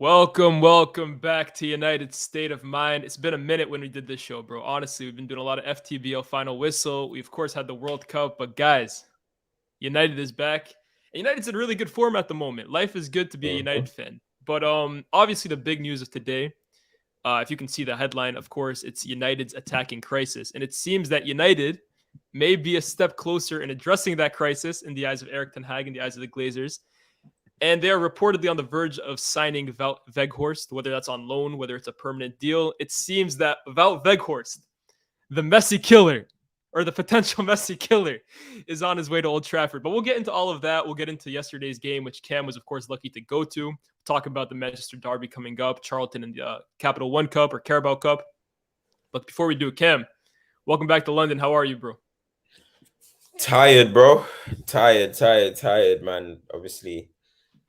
Welcome back to United State of Mind. It's been a minute when we did this show, bro. Honestly, we've been doing a lot of FTBL final whistle. We, of course, had the World Cup, but guys, United is back. And United's in really good form at the moment. Life is good to be a United Mhm. fan. But obviously, the big news of today, if you can see the headline, of course, it's United's attacking crisis. And it seems that United may be a step closer in addressing that crisis in the eyes of Eric Ten Hag, in the eyes of the Glazers. And they are reportedly on the verge of signing Weghorst, whether that's on loan, whether it's a permanent deal. It seems that Weghorst, the Messi killer, or the potential Messi killer, is on his way to Old Trafford. But we'll get into all of that. We'll get into yesterday's game, which Cam was, of course, lucky to go to. Talk about the Manchester Derby coming up, Charlton and the Capital One Cup or Carabao Cup. But before we do, Cam, welcome back to London. How are you, bro? Tired, bro. Tired, man. Obviously,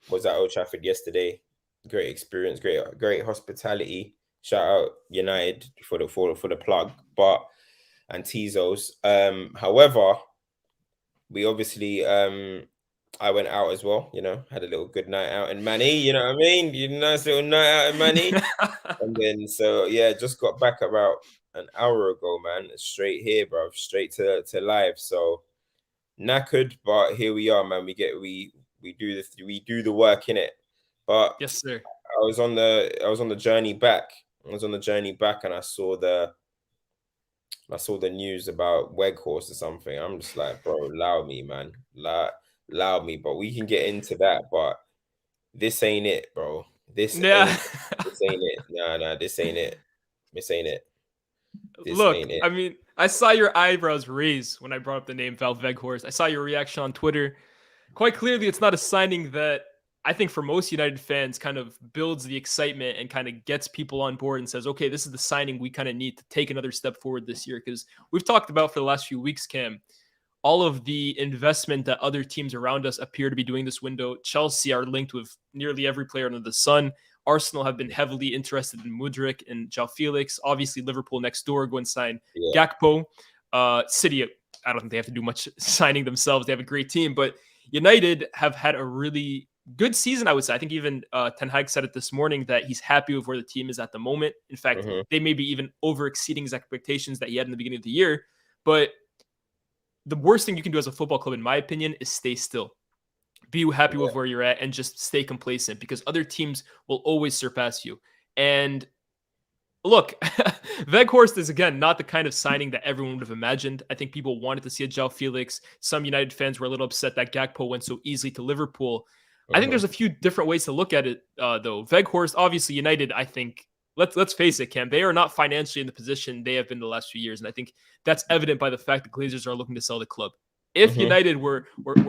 was at Old Trafford yesterday. Great experience, great hospitality. Shout out United for the plug, but and Tizos. However, we obviously I went out as well. Had a little good night out in Manny. You know what I mean? Nice little night out in Manny, and then just got back about an hour ago, man. Straight here, bro. Straight to live. So knackered, but here we are, man. We do the work in it. But Yes, sir. I was on the journey back. And I saw the news about Weghorst or something. I'm just like, bro, allow me, man. Allow me. But we can get into that. But this ain't it, bro. Yeah. This ain't it. Nah, this ain't it. This ain't it. This Look, ain't it. I mean, I saw your eyebrows raise when I brought up the name Val Veghorst. I saw your reaction on Twitter. Quite clearly, it's not a signing that I think for most United fans kind of builds the excitement and kind of gets people on board and says, okay, this is the signing we kind of need to take another step forward this year. Because we've talked about for the last few weeks, Cam, all of the investment that other teams around us appear to be doing this window. Chelsea are linked with nearly every player under the sun. Arsenal have been heavily interested in Mudryk and João Felix. Obviously, Liverpool next door go and sign Yeah. Gakpo. City, I don't think they have to do much signing themselves. They have a great team, but United have had a really good season, I would say. I think even Ten Hag said it this morning that he's happy with where the team is at the moment. In fact, they may be even over exceeding his expectations that he had in the beginning of the year. But the worst thing you can do as a football club, in my opinion, is stay still. Be happy with where you're at and just stay complacent because other teams will always surpass you. And look, Weghorst is, again, not the kind of signing that everyone would have imagined. I think people wanted to see a João Felix. Some United fans were a little upset that Gakpo went so easily to Liverpool. I think there's a few different ways to look at it, though. Weghorst, obviously, United, I think, let's face it, Cam, they are not financially in the position they have been the last few years. And I think that's evident by the fact that Glazers are looking to sell the club. If United were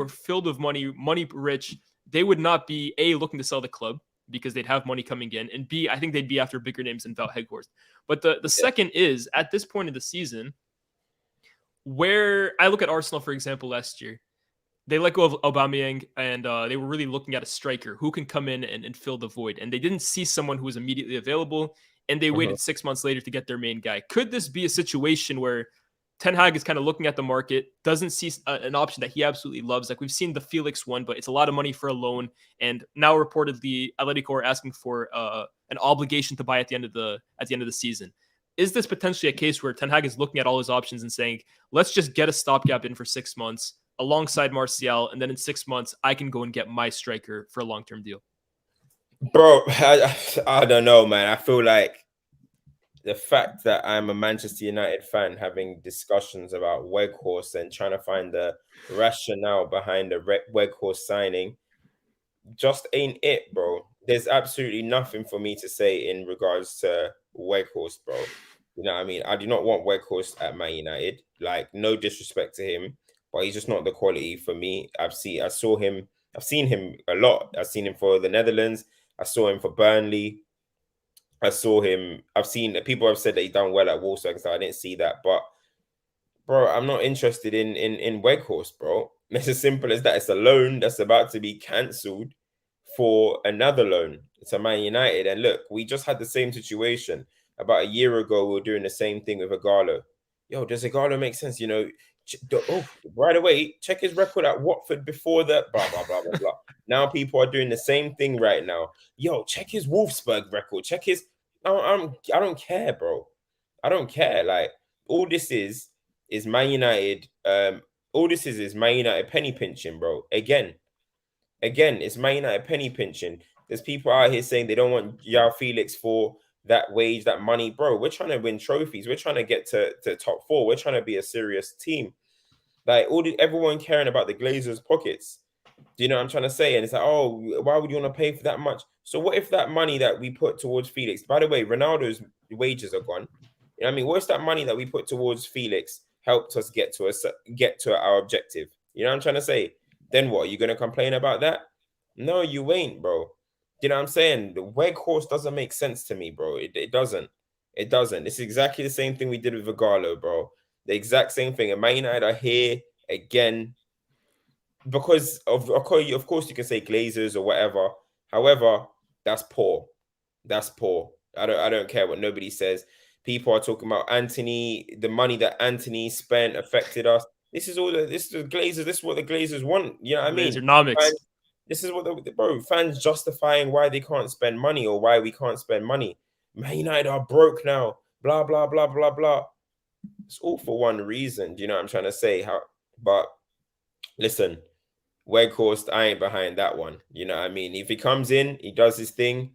filled with money rich, they would not be A, looking to sell the club because they'd have money coming in, and B, I think they'd be after bigger names than Val Weghorst. But the second is, at this point in the season, where I look at Arsenal, for example, last year, they let go of Aubameyang, and they were really looking at a striker who can come in and fill the void. And they didn't see someone who was immediately available, and they waited 6 months later to get their main guy. Could this be a situation where Ten Hag is kind of looking at the market, doesn't see an option that he absolutely loves? Like we've seen the Felix one, but it's a lot of money for a loan. And now reportedly, Atletico are asking for an obligation to buy at the end of the season. Is this potentially a case where Ten Hag is looking at all his options and saying, let's just get a stopgap in for 6 months alongside Martial, and then in 6 months, I can go and get my striker for a long-term deal? Bro, I don't know, man. I feel like the fact that I'm a Manchester United fan having discussions about Weghorst and trying to find the rationale behind the Weghorst signing just ain't it, bro. There's absolutely nothing for me to say in regards to Weghorst, bro. You know what I mean? I do not want Weghorst at Man United. Like, no disrespect to him, but he's just not the quality for me. I've seen him a lot. I've seen him for the Netherlands. I saw him for Burnley. I've seen people have said that he's done well at Wolfsburg, so I didn't see that. But bro, I'm not interested in Weghorst, bro. It's as simple as that. It's a loan that's about to be cancelled for another loan to Man United. And look, we just had the same situation about a year ago. We were doing the same thing with Igalo. Yo, does Igalo make sense? Right away, check his record at Watford before that. Blah blah blah blah blah. Now people are doing the same thing right now. Yo, check his Wolfsburg record. Check his. I don't care, bro. I don't care. Like all this is Man United. All this is Man United penny pinching, bro. Again, it's Man United penny pinching. There's people out here saying they don't want Yao Felix for that wage, that money, bro. We're trying to win trophies. We're trying to get to top four. We're trying to be a serious team. Like everyone caring about the Glazers' pockets. Do you know what I'm trying to say? And it's like, oh, why would you want to pay for that much? So what if that money that we put towards Felix? By the way, Ronaldo's wages are gone. You know what I mean? What's that money that we put towards Felix helped us get to our objective? You know what I'm trying to say? Then what? Are you gonna complain about that? No, you ain't, bro. You know what I'm saying? The Weghorst doesn't make sense to me, bro. It doesn't. It doesn't. It's exactly the same thing we did with Vigalo, bro. The exact same thing. And Man United are here again because of course you can say Glazers or whatever. However, that's poor. That's poor. I don't care what nobody says. People are talking about Antony, the money that Antony spent affected us. This is the Glazers. This is what the Glazers want. You know what I mean? Glazer-nomics. This is what fans justifying why they can't spend money or why we can't spend money. Man United are broke now. Blah blah blah blah blah. It's all for one reason. Do you know what I'm trying to say? But listen, Weghorst, I ain't behind that one. You know what I mean? If he comes in, he does his thing,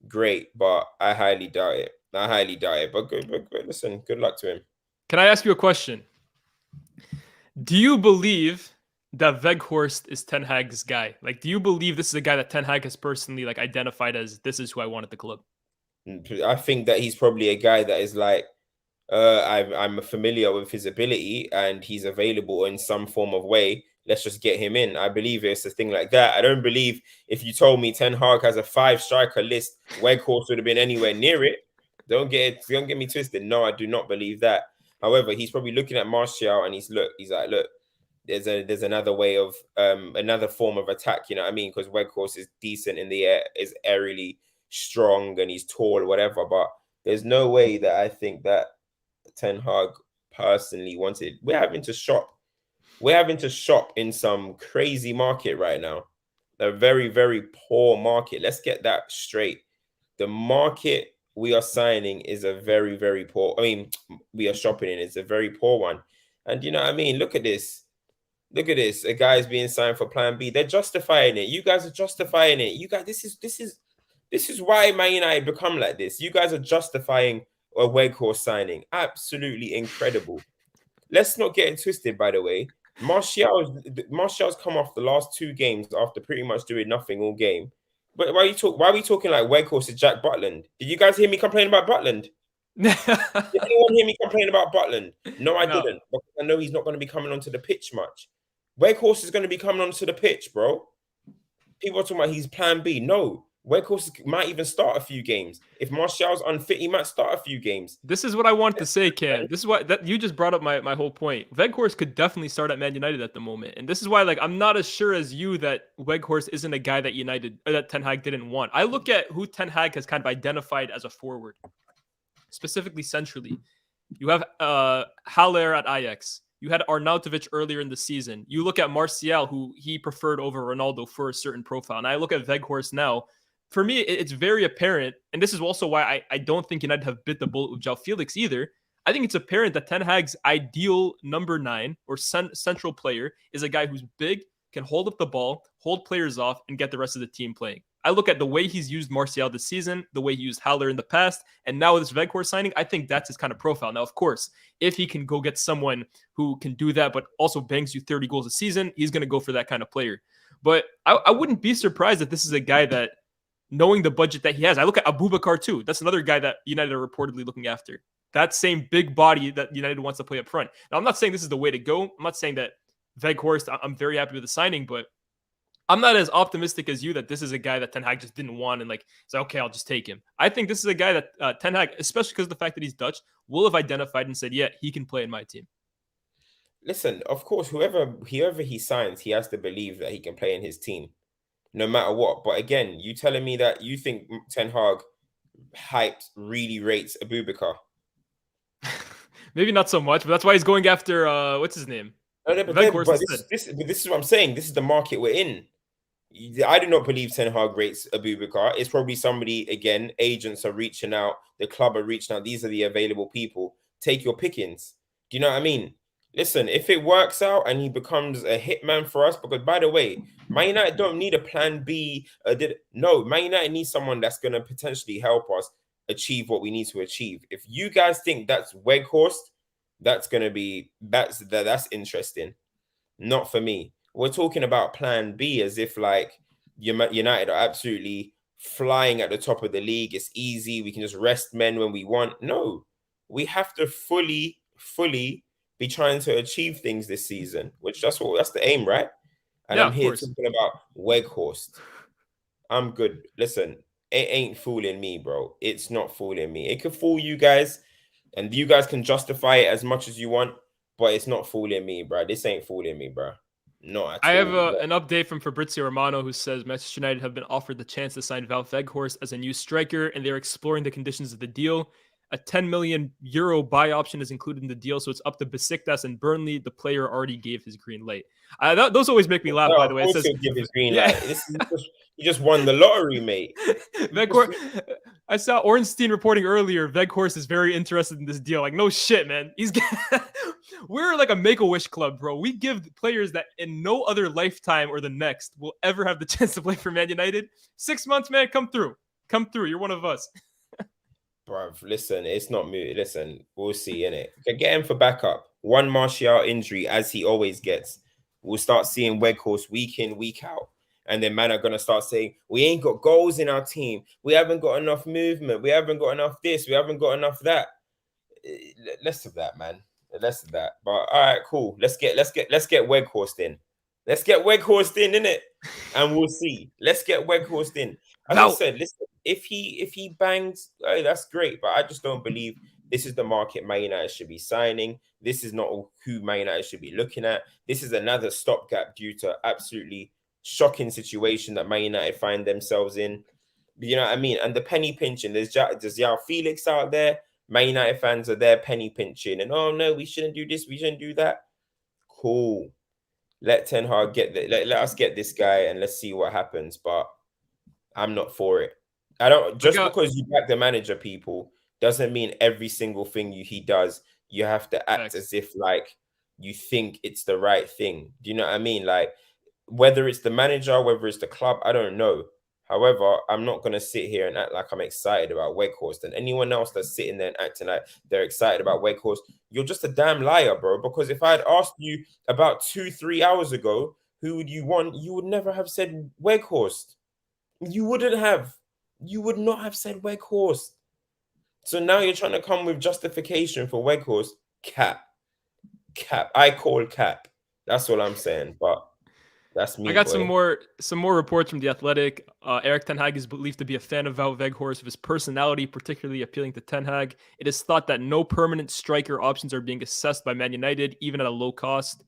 great. But I highly doubt it. But listen, good luck to him. Can I ask you a question? Do you believe that Weghorst is Ten Hag's guy? Like, do you believe this is a guy that Ten Hag has personally like identified as this is who I want at the club? I think that he's probably a guy that is like, I'm familiar with his ability and he's available in some form of way. Let's just get him in. I believe it's a thing like that. I don't believe if you told me Ten Hag has a 5-striker list, Weghorst would have been anywhere near it. Don't get me twisted. No, I do not believe that. However, he's probably looking at Martial and he's like, look, there's another way of another form of attack. You know what I mean? Because Weghorst is decent in the air, is aerially strong, and he's tall, whatever. But there's no way that I think that Ten Hag personally wanted. We're having to shop in some crazy market right now. A very, very poor market. Let's get that straight. The market we are signing is a very, very poor. I mean, we are shopping in. It's a very poor one. And you know what I mean? Look at this. A guy's being signed for Plan B. They're justifying it. You guys are justifying it. You guys, this is why Man United become like this. You guys are justifying a Weghorst signing. Absolutely incredible. Let's not get it twisted, by the way. Martial's come off the last 2 games after pretty much doing nothing all game. But why are we talking like Weghorst is Jack Butland? Did you guys hear me complain about Butland? Did anyone hear me complain about Butland? No, I didn't. Because I know he's not going to be coming onto the pitch much. Weghorst is going to be coming onto the pitch, bro. People are talking about he's Plan B. No. Weghorst might even start a few games. If Martial's unfit, he might start a few games. This is what I wanted to say, Cam. This is what that you just brought up my whole point. Weghorst could definitely start at Man United at the moment. And this is why like I'm not as sure as you that Weghorst isn't a guy that Ten Hag didn't want. I look at who Ten Hag has kind of identified as a forward, specifically centrally. You have Haller at Ajax. You had Arnautovic earlier in the season. You look at Martial, who he preferred over Ronaldo for a certain profile. And I look at Weghorst now. For me, it's very apparent, and this is also why I don't think United have bit the bullet with Joao Felix either. I think it's apparent that Ten Hag's ideal number 9 or central player is a guy who's big, can hold up the ball, hold players off, and get the rest of the team playing. I look at the way he's used Martial this season, the way he used Haller in the past, and now with this Weghorst signing, I think that's his kind of profile. Now, of course, if he can go get someone who can do that, but also bangs you 30 goals a season, he's going to go for that kind of player. But I wouldn't be surprised if this is a guy that, knowing the budget that he has, I look at Abubakar too. That's another guy that United are reportedly looking after. That same big body that United wants to play up front. Now, I'm not saying this is the way to go. I'm not saying that Weghorst, I'm very happy with the signing, but I'm not as optimistic as you that this is a guy that Ten Hag just didn't want and like, say, okay, I'll just take him. I think this is a guy that Ten Hag, especially because of the fact that he's Dutch, will have identified and said, yeah, he can play in my team. Listen, of course, whoever he signs, he has to believe that he can play in his team, no matter what. But again, you telling me that you think Ten Hag really rates Abubakar? Maybe not so much, but that's why he's going after what's his name? No, but this is what I'm saying. This is the market we're in. I do not believe Ten Hag rates Abubakar. It's probably somebody, again, agents are reaching out, the club are reaching out. These are the available people. Take your pickings. Do you know what I mean? Listen, if it works out and he becomes a hitman for us, because by the way, Man United don't need a plan B. No, Man United needs someone that's going to potentially help us achieve what we need to achieve. If you guys think that's Weghorst, that's interesting. Not for me. We're talking about plan B as if like United are absolutely flying at the top of the league. It's easy. We can just rest men when we want. No, we have to fully be trying to achieve things this season, which that's the aim, right? And Yeah, I'm of here course. talking about Weghorst. I'm good. Listen, it ain't fooling me, bro. It's not fooling me. It could fool you guys, and you guys can justify it as much as you want, but it's not fooling me, bro. This ain't fooling me, bro. Not at I have all. an update from Fabrizio Romano who says Manchester United have been offered the chance to sign Val Weghorst as a new striker, and they're exploring the conditions of the deal. A 10 million euro buy option is included in the deal, so it's up to Besiktas and Burnley. The player already gave his green light. Those always make me laugh, No, by of the way. It course says, he'll give his green yeah. light. You just won the lottery, mate. Weghorst, I saw Ornstein reporting earlier. Weghorst is very interested in this deal. Like, no shit, man. We're like a Make-A-Wish club, bro. We give players that in no other lifetime or the next will ever have the chance to play for Man United. 6 months, man. Come through. You're one of us. Bruv, listen, it's not me. Listen, we'll see, innit? Get him for backup. One Martial injury, as he always gets. We'll start seeing Weghorst week in, week out. And then man are gonna start saying, we ain't got goals in our team. We haven't got enough movement. We haven't got enough this. We haven't got enough that. Less of that, man. Less of that. But all right, cool. Let's get Weghorst in. Let's get Weghorst in, innit? And we'll see. Let's get Weghorst in. As I said, listen, if he bangs, hey, that's great. But I just don't believe this is the market Man United should be signing. This is not who Man United should be looking at. This is another stopgap due to absolutely shocking situation that Man United find themselves in. You know what I mean? And the penny pinching. There's João Felix out there. Man United fans are there penny pinching. And oh no, we shouldn't do this. We shouldn't do that. Cool. Let Ten Hag let us get this guy and let's see what happens. But I'm not for it. I don't just because you back the manager, people, doesn't mean every single thing he does, you have to act as if like you think it's the right thing. Do you know what I mean? Like whether it's the manager, whether it's the club, I don't know. However, I'm not gonna sit here and act like I'm excited about Weghorst. And anyone else that's sitting there and acting like they're excited about Weghorst, you're just a damn liar, bro. Because if I had asked you about 2-3 hours ago, who would you want? You would never have said Weghorst. You wouldn't have. You would not have said Weghorst. So now you're trying to come with justification for Weghorst. Cap. I call cap. That's all I'm saying. But that's me. I got some more reports from The Athletic. Eric Ten Hag is believed to be a fan of Val Weghorst, of his personality, particularly appealing to Ten Hag. It is thought that no permanent striker options are being assessed by Man United, even at a low cost,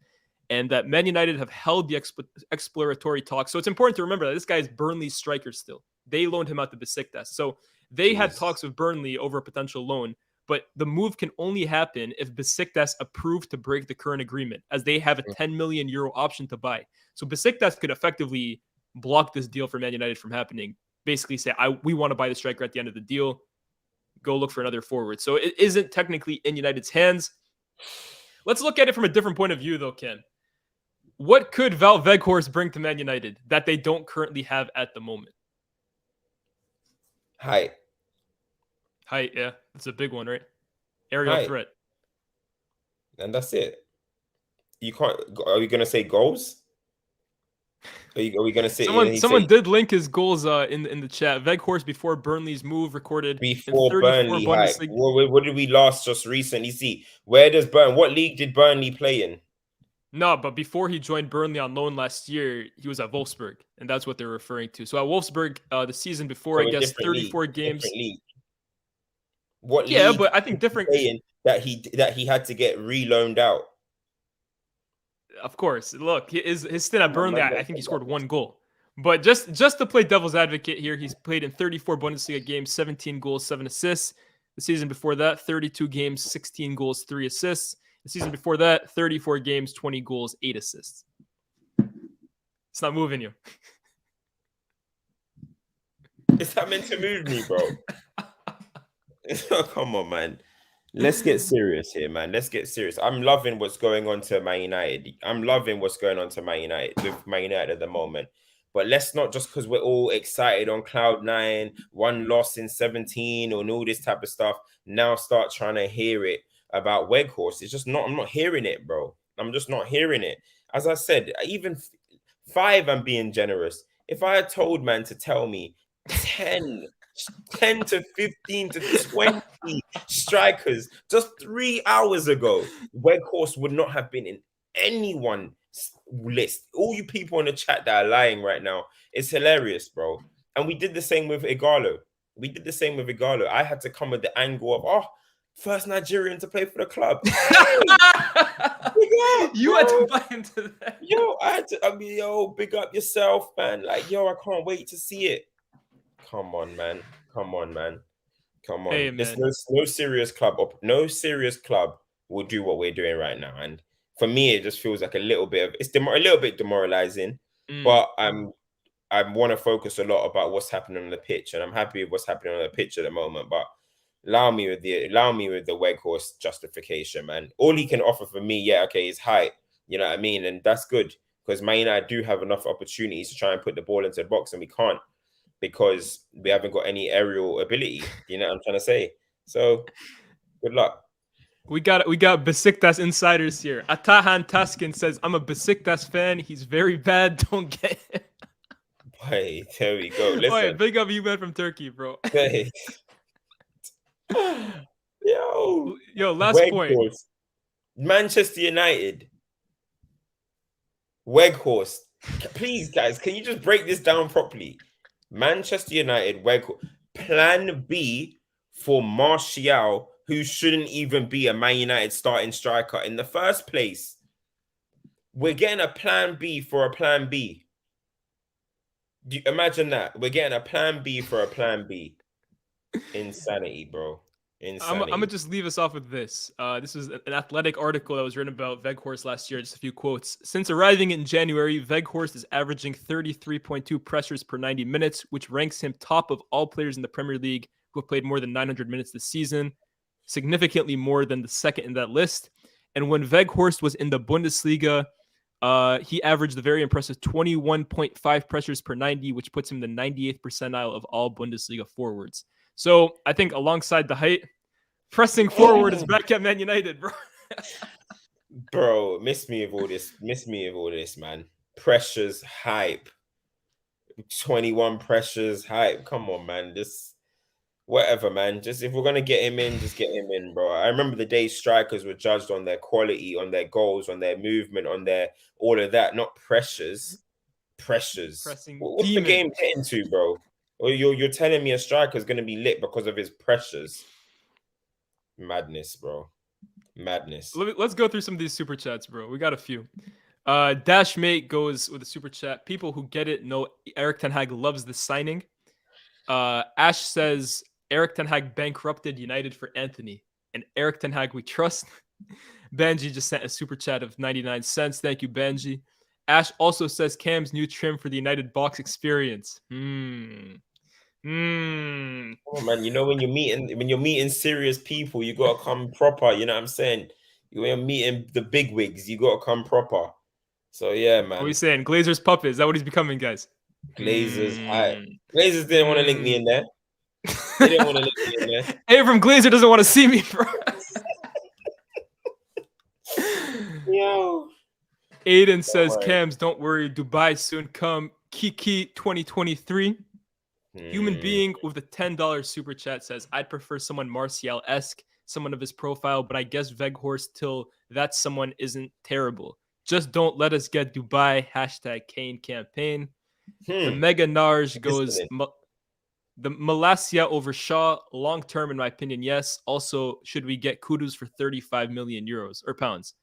and that Man United have held the exploratory talks. So it's important to remember that this guy is Burnley's striker still. They loaned him out to Besiktas. So they had talks with Burnley over a potential loan, but the move can only happen if Besiktas approve to break the current agreement, as they have a 10 million euro option to buy. So Besiktas could effectively block this deal for Man United from happening. Basically say, we want to buy the striker at the end of the deal. Go look for another forward. So it isn't technically in United's hands. Let's look at it from a different point of view, though, Ken. What could Val Weghorst bring to Man United that they don't currently have at the moment? Height, yeah. That's a big one, right? Aerial threat. And that's it. You can't. Are we going to say goals? Are we going to say someone did link his goals in the chat? Weghorst before Burnley's move recorded before Burnley. What did we last just recently see? What league did Burnley play in? No, but before he joined Burnley on loan last year, he was at Wolfsburg, and that's what they're referring to. So at Wolfsburg, the season before, I guess 34 games. What league? Yeah, but I think different. That he had to get reloaned out. Of course, look, his stint at Burnley, I think he scored 1 goal. But just to play devil's advocate here, he's played in 34 Bundesliga games, 17 goals, 7 assists. The season before that, 32 games, 16 goals, 3 assists. The season before that, 34 games, 20 goals, 8 assists. It's not moving you. Is that meant to move me, bro? Come on, man. Let's get serious here, man. Let's get serious. I'm loving what's going on to Man United. I'm loving what's going on to Man United with Man United at the moment. But let's not just because we're all excited on cloud 9, one loss in 17, and all this type of stuff, now start trying to hear it about Weghorst. It's just not, I'm not hearing it, bro. I'm just not hearing it. As I said, even 5, I'm being generous. If I had told man to tell me 10 to 15 to 20 strikers just 3 hours ago, Weghorst would not have been in anyone's list. All you people in the chat that are lying right now, it's hilarious, bro. And we did the same with Igalo. I had to come with the angle of, first Nigerian to play for the club. You had to buy into that. Big up yourself, man. Like, I can't wait to see it. Come on, man. Come on. Hey, There's no serious club. No serious club will do what we're doing right now. And for me, it just feels like a little bit demoralizing. But I want to focus a lot about what's happening on the pitch, and I'm happy with what's happening on the pitch at the moment. But allow me with the Weghorst justification, man. All he can offer for me, is height. You know what I mean? And that's good because Man United do have enough opportunities to try and put the ball into the box, and we can't because we haven't got any aerial ability. You know what I'm trying to say? So good luck. We got Besiktas insiders here. Atahan Taskin says, I'm a Besiktas fan. He's very bad. Don't get him. Hey, there we go. Listen. Big up you man from Turkey, bro. Hey. Yo, last point. Manchester United. Weghorst. Please, guys, can you just break this down properly? Manchester United, Weghorst. Plan B for Martial, who shouldn't even be a Man United starting striker in the first place. We're getting a plan B for a plan B. Do you imagine that? We're getting a plan B for a plan B. Insanity, bro. I'm going to just leave us off with this. This is an Athletic article that was written about Weghorst last year. Just a few quotes. Since arriving in January, Weghorst is averaging 33.2 pressures per 90 minutes, which ranks him top of all players in the Premier League who have played more than 900 minutes this season, significantly more than the second in that list. And when Weghorst was in the Bundesliga, he averaged a very impressive 21.5 pressures per 90, which puts him in the 98th percentile of all Bundesliga forwards. So I think alongside the height, pressing forward is back at Man United, bro. Bro, miss me of all this, man. Pressures, hype. 21 pressures, hype. Come on, man. Just whatever, man. Just if we're gonna get him in, just get him in, bro. I remember the day strikers were judged on their quality, on their goals, on their movement, on their all of that, not pressures. Pressures. What's the game getting to, bro? Or you're telling me a striker is going to be lit because of his pressures? Madness, bro. Madness. Let's go through some of these super chats, bro. We got a few. Dashmate goes with a super chat. People who get it know Erik ten Hag loves the signing. Ash says Erik ten Hag bankrupted United for Antony. And Erik ten Hag we trust. Banji just sent a super chat of 99 cents. Thank you, Banji. Ash also says Cam's new trim for the United box experience. Oh man, you know when you're meeting serious people, you gotta come proper. You know what I'm saying? When you're meeting the big wigs, you gotta come proper. So yeah, man. What are you saying? Glazer's puppet. Is that what he's becoming, guys? Glazers, Glazers didn't want to link me in there. They didn't want to link me in there. Abram Glazer doesn't want to see me, bro. Yo. Aiden says, Cams, don't worry. Dubai soon come. Kiki 2023. Human being with a $10 super chat says, I'd prefer someone Martial-esque, someone of his profile, but I guess Weghorst till that someone isn't terrible. Just don't let us get Dubai. #Kane campaign. The Mega Narj goes, the Malasia over Shaw, long term, in my opinion, yes. Also, should we get Kudus for 35 million euros or pounds?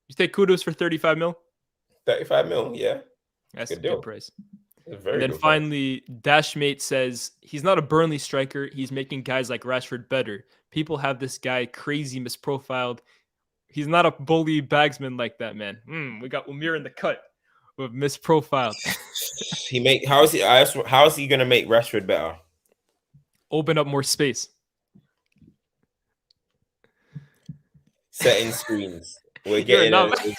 You take Kudus for 35 mil? 35 mil, yeah. That's a good price. And then finally, Dashmate says, he's not a Burnley striker. He's making guys like Rashford better. People have this guy crazy misprofiled. He's not a bully bagsman like that, man. We got Umir in the cut with misprofiled. How is he gonna make Rashford better? Open up more space. Setting screens. We're You're a getting numb. setting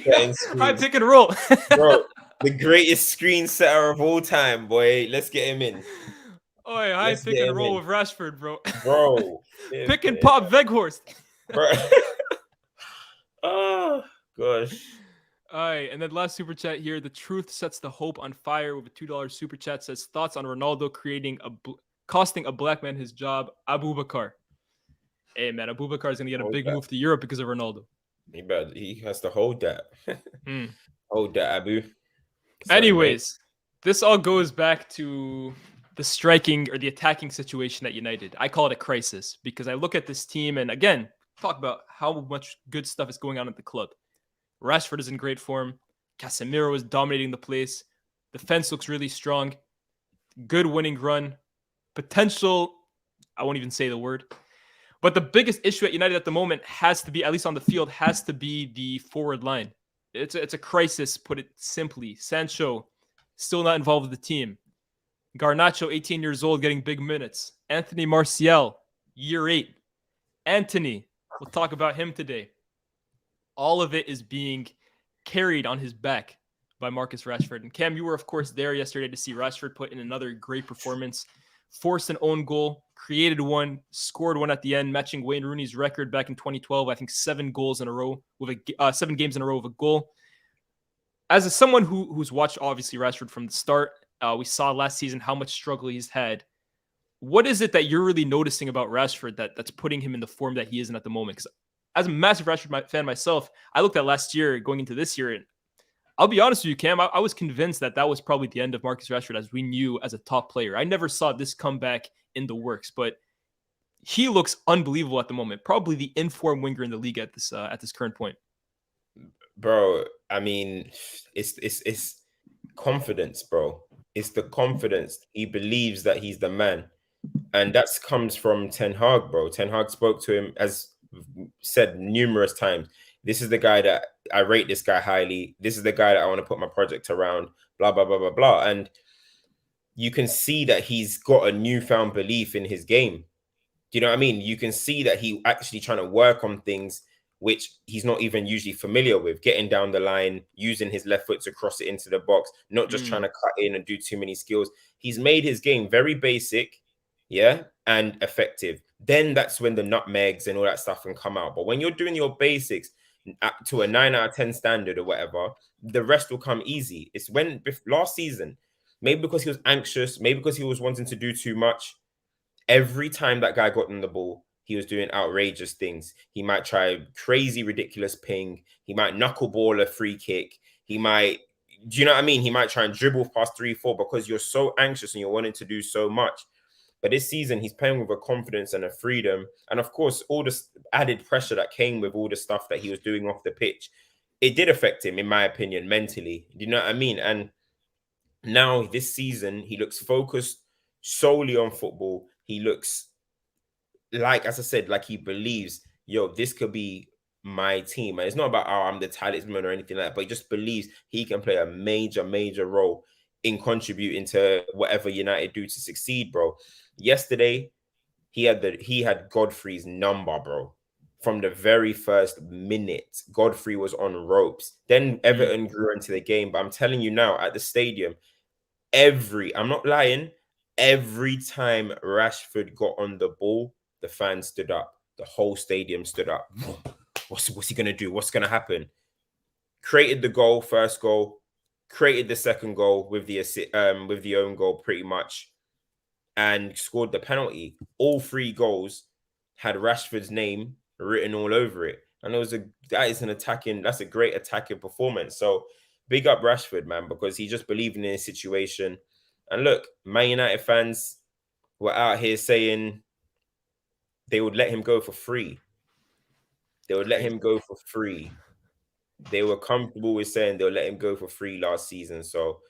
High screens. pick and roll. Bro, the greatest screen setter of all time, boy. Let's get him in. Oh, yeah, high Let's pick get and him roll in. with Rashford, bro. Bro. Pick and pop Weghorst. Bro. Oh, gosh. All right, and then last super chat here. The truth sets the hope on fire with a $2 super chat. Says thoughts on Ronaldo costing a black man his job. Abu Bakar. Hey man, Abu Bakar is gonna get a big move to Europe because of Ronaldo. He has to hold that. Hold that, Abu. Sorry, Anyways, this all goes back to the striking or the attacking situation at United. I call it a crisis because I look at this team and again talk about how much good stuff is going on at the club. Rashford is in great form. Casemiro is dominating the place. Defense looks really strong. Good winning run. Potential, I won't even say the word. But the biggest issue at United at the moment has to be, at least on the field, has to be the forward line. It's a crisis, put it simply. Sancho, still not involved with the team. Garnacho, 18 years old, getting big minutes. Anthony Martial, year 8. Antony, we'll talk about him today. All of it is being carried on his back by Marcus Rashford. And Cam, you were, of course, there yesterday to see Rashford put in another great performance. Forced an own goal, created one, scored one at the end, matching Wayne Rooney's record back in 2012. I think 7 goals in a row with 7 games in a row with a goal. As someone who's watched obviously Rashford from the start, we saw last season how much struggle he's had. What is it that you're really noticing about Rashford that's putting him in the form that he is in at the moment? Because as a massive Rashford fan myself, I looked at last year going into this year, and I'll be honest with you, Cam, I was convinced that was probably the end of Marcus Rashford as we knew as a top player. I never saw this comeback in the works, but he looks unbelievable at the moment. Probably the informed winger in the league at this current point. Bro, I mean, it's confidence, bro. It's the confidence. He believes that he's the man. And that comes from Ten Hag, bro. Ten Hag spoke to him, as said numerous times. This is the guy that I rate this guy highly. This is the guy that I want to put my project around, blah, blah, blah, blah, blah. And you can see that he's got a newfound belief in his game. Do you know what I mean? You can see that he actually trying to work on things which he's not even usually familiar with, getting down the line, using his left foot to cross it into the box, not just trying to cut in and do too many skills. He's made his game very basic, and effective. Then that's when the nutmegs and all that stuff can come out. But when you're doing your basics to a 9 out of 10 standard or whatever, the rest will come easy. It's when last season, maybe because he was anxious, maybe because he was wanting to do too much, every time that guy got on the ball, he was doing outrageous things. He might try crazy, ridiculous ping. He might knuckleball a free kick. He might, do you know what I mean? He might try and dribble past 3-4 because you're so anxious and you're wanting to do so much. But this season, he's playing with a confidence and a freedom. And of course, all the added pressure that came with all the stuff that he was doing off the pitch, it did affect him, in my opinion, mentally. Do you know what I mean? And now this season, he looks focused solely on football. He looks like, as I said, like he believes, yo, this could be my team. And it's not about, I'm the talisman or anything like that, but he just believes he can play a major, major role in contributing to whatever United do to succeed, bro. Yesterday, he had Godfrey's number, bro. From the very first minute, Godfrey was on ropes. Then Everton grew into the game. But I'm telling you now, at the stadium, I'm not lying, every time Rashford got on the ball, the fans stood up. The whole stadium stood up. What's he going to do? What's going to happen? Created the goal, first goal. Created the second goal with the own goal pretty much. And scored the penalty. All 3 goals had Rashford's name written all over it. And that's a great attacking performance. So big up Rashford, man, because he just believed in his situation. And look, Man United fans were out here saying they would let him go for free. They would let him go for free. They were comfortable with saying they'll let him go for free last season. So,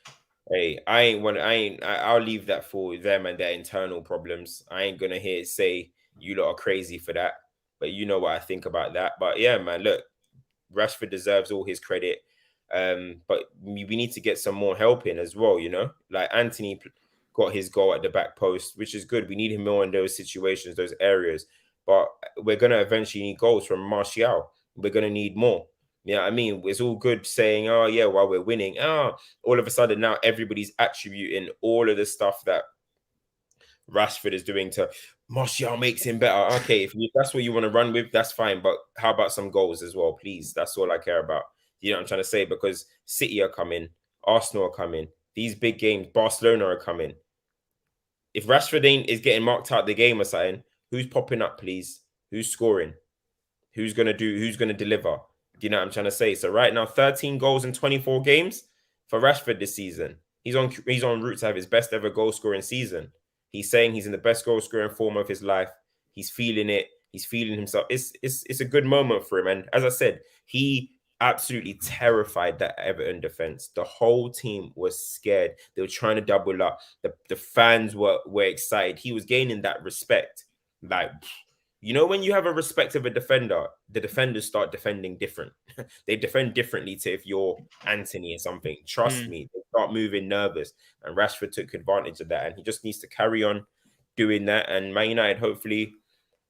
hey, I'll leave that for them and their internal problems. I ain't going to say you lot are crazy for that. But you know what I think about that. But yeah, man, look, Rashford deserves all his credit. But we need to get some more help in as well, you know? Like Antony got his goal at the back post, which is good. We need him more in those situations, those areas. But we're gonna eventually need goals from Martial. We're gonna need more. Yeah, I mean, it's all good saying, oh yeah, while we're winning, all of a sudden now everybody's attributing all of the stuff that Rashford is doing to Martial makes him better. Okay, if that's what you want to run with, that's fine. But how about some goals as well, please? That's all I care about. You know what I'm trying to say? Because City are coming, Arsenal are coming, these big games, Barcelona are coming. If Rashford is getting marked out the game or something, who's popping up, please? Who's scoring? Who's gonna deliver? Do you know what I'm trying to say? So right now, 13 goals in 24 games for Rashford this season. He's on route to have his best ever goal scoring season. He's saying he's in the best goal scoring form of his life. He's feeling it. He's feeling himself. It's a good moment for him. And as I said, he absolutely terrified that Everton defense. The whole team was scared. They were trying to double up. The fans were excited. He was gaining that respect. Like, you know, when you have a respect of a defender, the defenders start defending different. They defend differently to if you're Antony or something. Trust me, they start moving nervous. And Rashford took advantage of that. And he just needs to carry on doing that. And Man United, hopefully,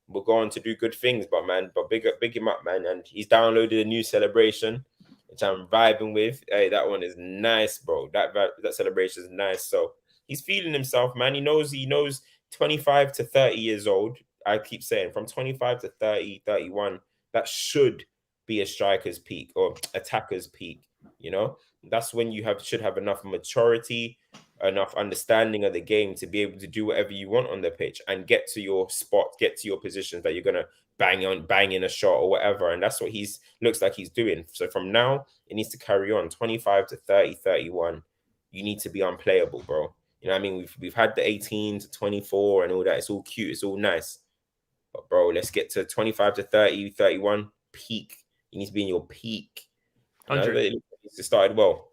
will go on to do good things. But big him up, man. And he's downloaded a new celebration, which I'm vibing with. Hey, that one is nice, bro. That celebration is nice. So he's feeling himself, man. He knows 25 to 30 years old. I keep saying from 25 to 30, 31, that should be a striker's peak or attacker's peak. You know, that's when you should have enough maturity, enough understanding of the game to be able to do whatever you want on the pitch and get to your spot, get to your positions that you're gonna bang in a shot or whatever. And that's what looks like he's doing. So from now, it needs to carry on. 25 to 30, 31, you need to be unplayable, bro. You know what I mean? We've had the 18 to 24 and all that. It's all cute. It's all nice. But bro, let's get to 25 to 30, 31, peak. You need to be in your peak. You know, it started well.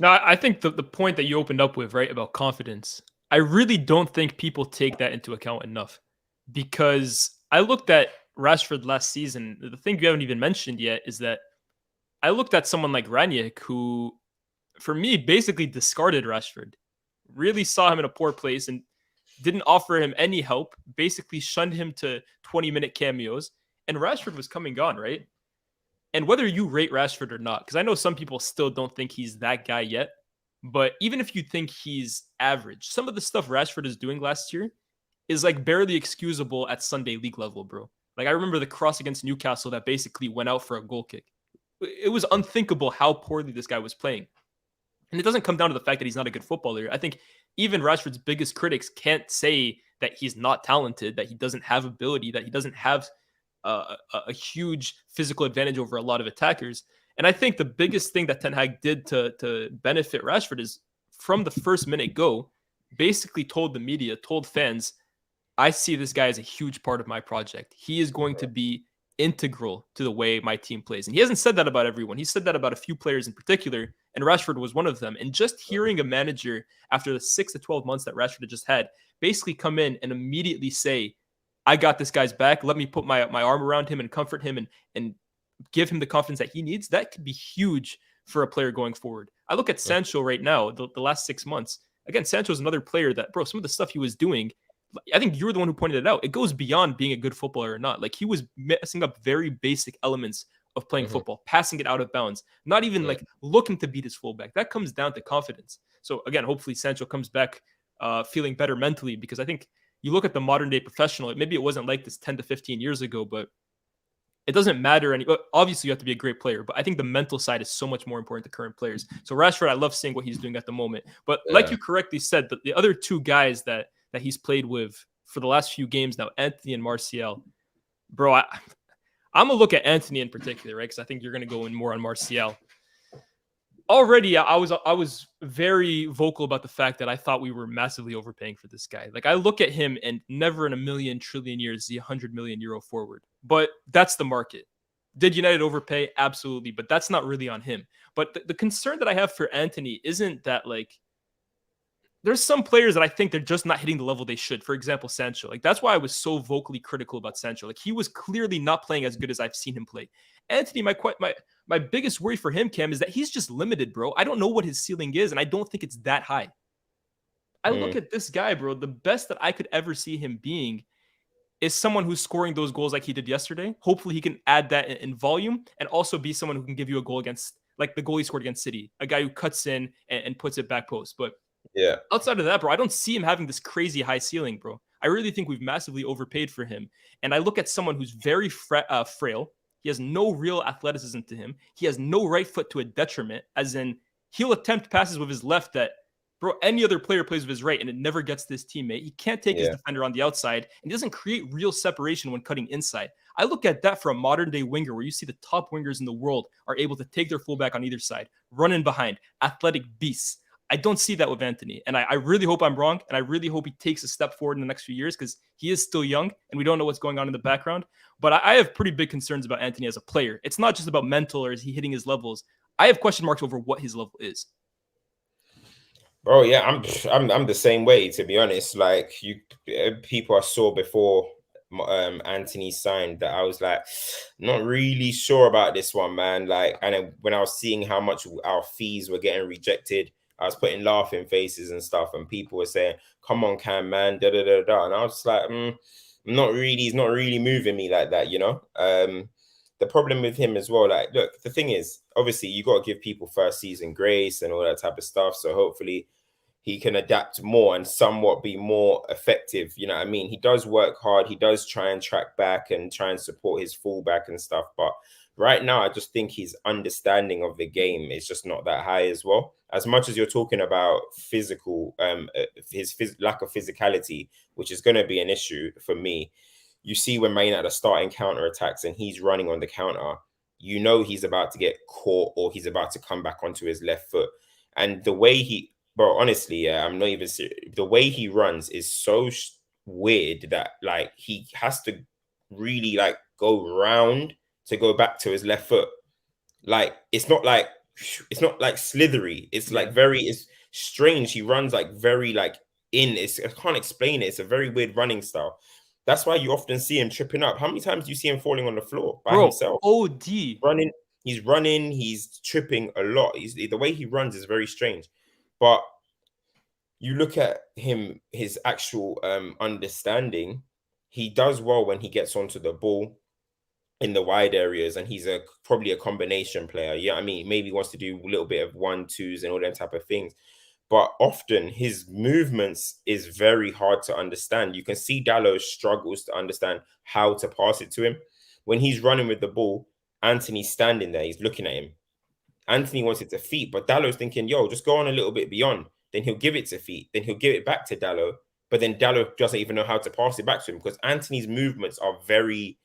Now, I think the point that you opened up with, right, about confidence, I really don't think people take that into account enough. Because I looked at Rashford last season. The thing you haven't even mentioned yet is that I looked at someone like Ranić, who, for me, basically discarded Rashford. Really saw him in a poor place and didn't offer him any help, basically shunned him to 20-minute cameos, and Rashford was coming on, right? And whether you rate Rashford or not, because I know some people still don't think he's that guy yet, but even if you think he's average, some of the stuff Rashford is doing last year is like barely excusable at Sunday league level, bro. Like I remember the cross against Newcastle that basically went out for a goal kick. It was unthinkable how poorly this guy was playing. And it doesn't come down to the fact that he's not a good footballer. I think even Rashford's biggest critics can't say that he's not talented, that he doesn't have ability, that he doesn't have a huge physical advantage over a lot of attackers. And I think the biggest thing that Ten Hag did to benefit Rashford is from the first minute go, basically told the media, told fans, I see this guy as a huge part of my project. He is going to be integral to the way my team plays. And he hasn't said that about everyone. He said that about a few players in particular, and Rashford was one of them. And just hearing a manager after the 6 to 12 months that Rashford had just had basically come in and immediately say, I got this guy's back. Let me put my arm around him and comfort him and give him the confidence that he needs. That could be huge for a player going forward. I look at Sancho right now, the last 6 months. Again, Sancho is another player that, bro, some of the stuff he was doing, I think you were the one who pointed it out. It goes beyond being a good footballer or not. Like he was messing up very basic elements of playing football, passing it out of bounds, not even like looking to beat his fullback. That comes down to confidence. So again, hopefully Sancho comes back feeling better mentally, because I think you look at the modern day professional, maybe it wasn't like this 10 to 15 years ago, but it doesn't matter. Obviously you have to be a great player, but I think the mental side is so much more important to current players. So Rashford, I love seeing what he's doing at the moment. But like you correctly said, the other two guys that he's played with for the last few games now, Antony and Martial, bro, I'm going to look at Antony in particular, right? Because I think you're going to go in more on Martial. Already, I was very vocal about the fact that I thought we were massively overpaying for this guy. Like, I look at him and never in a million trillion years see 100 million euro forward. But that's the market. Did United overpay? Absolutely. But that's not really on him. But the concern that I have for Antony isn't that, like, there's some players that I think they're just not hitting the level they should. For example, Sancho. Like, that's why I was so vocally critical about Sancho. Like, he was clearly not playing as good as I've seen him play. Antony, my biggest worry for him, Cam, is that he's just limited, bro. I don't know what his ceiling is, and I don't think it's that high. I look at this guy, bro. The best that I could ever see him being is someone who's scoring those goals like he did yesterday. Hopefully, he can add that in volume and also be someone who can give you a goal against, like the goal he scored against City, a guy who cuts in and puts it back post. But Yeah. outside of that, bro, I don't see him having this crazy high ceiling, bro. I really think we've massively overpaid for him. And I look at someone who's very frail. He has no real athleticism to him. He has no right foot to a detriment, as in he'll attempt passes with his left that, bro, any other player plays with his right and it never gets to his teammate. He can't take his defender on the outside and he doesn't create real separation when cutting inside. I look at that for a modern day winger where you see the top wingers in the world are able to take their fullback on either side, run in behind, athletic beasts. I don't see that with Antony. And I really hope I'm wrong. And I really hope he takes a step forward in the next few years because he is still young and we don't know what's going on in the background. But I have pretty big concerns about Antony as a player. It's not just about mental or is he hitting his levels. I have question marks over what his level is. Bro, yeah, I'm the same way, to be honest. Like people I saw before Antony signed that I was like, not really sure about this one, man. Like, and when I was seeing how much our fees were getting rejected, I was putting laughing faces and stuff, and people were saying, "Come on, Cam, man, da da da da," and I was just like, not really. He's not really moving me like that, you know. The problem with him as well, like, look, the thing is, obviously, you got to give people first season grace and all that type of stuff. So hopefully, he can adapt more and somewhat be more effective. You know what I mean? He does work hard. He does try and track back and try and support his fullback and stuff. But right now, I just think his understanding of the game is just not that high as well. As much as you're talking about physical, lack of physicality, which is going to be an issue for me. You see when Man United are starting counter attacks and he's running on the counter, you know he's about to get caught or he's about to come back onto his left foot. And the way he, bro, honestly, yeah, I'm not even serious. The way he runs is so weird that like he has to really like go round to go back to his left foot. Like it's not like slithery. It's like it's strange. He runs like very like I can't explain it. It's a very weird running style. That's why you often see him tripping up. How many times do you see him falling on the floor by himself? OD. He's running, he's tripping a lot. The way he runs is very strange. But you look at him, his actual understanding, he does well when he gets onto the ball in the wide areas, and he's probably a combination player. Yeah, I mean, maybe he wants to do a little bit of 1-2s and all that type of things. But often his movements is very hard to understand. You can see Dalot struggles to understand how to pass it to him. When he's running with the ball, Antony's standing there, he's looking at him. Antony wants it to feet, but Dalot's thinking, yo, just go on a little bit beyond. Then he'll give it to feet. Then he'll give it back to Dalot. But then Dalot doesn't even know how to pass it back to him because Antony's movements are very,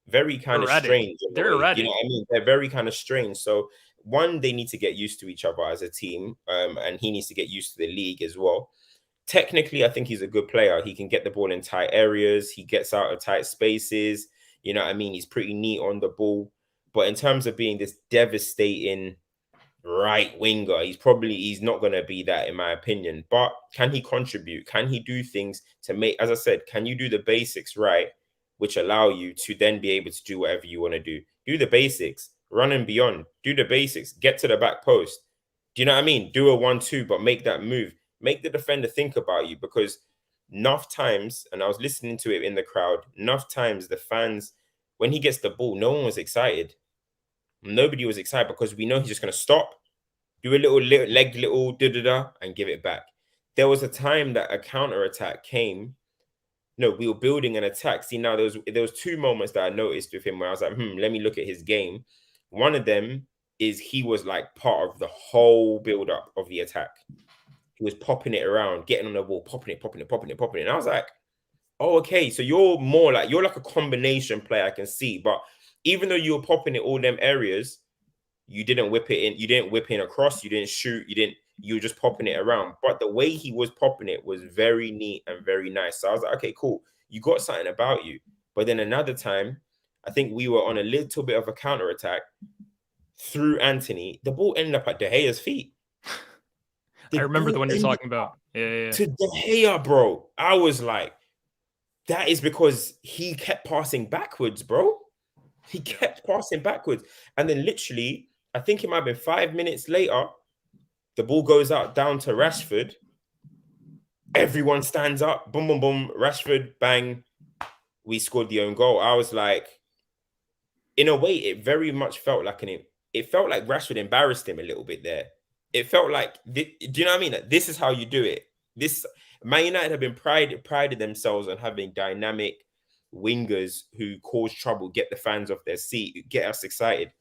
very kind of strange. They're erratic. You know what I mean? They're very kind of strange. So one, they need to get used to each other as a team, and he needs to get used to the league as well. Technically, I think he's a good player. He can get the ball in tight areas. He gets out of tight spaces. You know what I mean? He's pretty neat on the ball. But in terms of being this devastating right winger, he's not going to be that, in my opinion. But can he contribute? Can he do things to make, as I said, can you do the basics right, which allow you to then be able to do whatever you want to do? Do the basics, run and beyond, do the basics, get to the back post. Do you know what I mean? Do a 1-2, but make that move. Make the defender think about you, because enough times, and I was listening to it in the crowd, enough times the fans, when he gets the ball, no one was excited. Nobody was excited because we know he's just going to stop, do a little leg, da-da-da, and give it back. There was a time that a counter attack came. No, we were building an attack. See, now there was two moments that I noticed with him where I was like, let me look at his game. One of them is he was like part of the whole build-up of the attack. He was popping it around, getting on the ball, popping it. And I was like, oh, okay, so you're like a combination player, I can see. But even though you were popping it all them areas, you didn't whip it in. You didn't whip in across. You didn't shoot. You were just popping it around. But the way he was popping it was very neat and very nice. So I was like, okay, cool. You got something about you. But then another time, I think we were on a little bit of a counter attack through Antony. The ball ended up at De Gea's feet. I remember the one you're talking about. Yeah. To De Gea, bro. I was like, that is because he kept passing backwards, bro. He kept passing backwards. And then literally, I think it might have been 5 minutes later, the ball goes out down to Rashford. Everyone stands up, boom, boom, boom. Rashford, bang. We scored the own goal. I was like, in a way, it very much felt like it felt like Rashford embarrassed him a little bit there. It felt like, do you know what I mean? Like, this is how you do it. This Man United have been prided themselves on having dynamic wingers who cause trouble, get the fans off their seat, get us excited.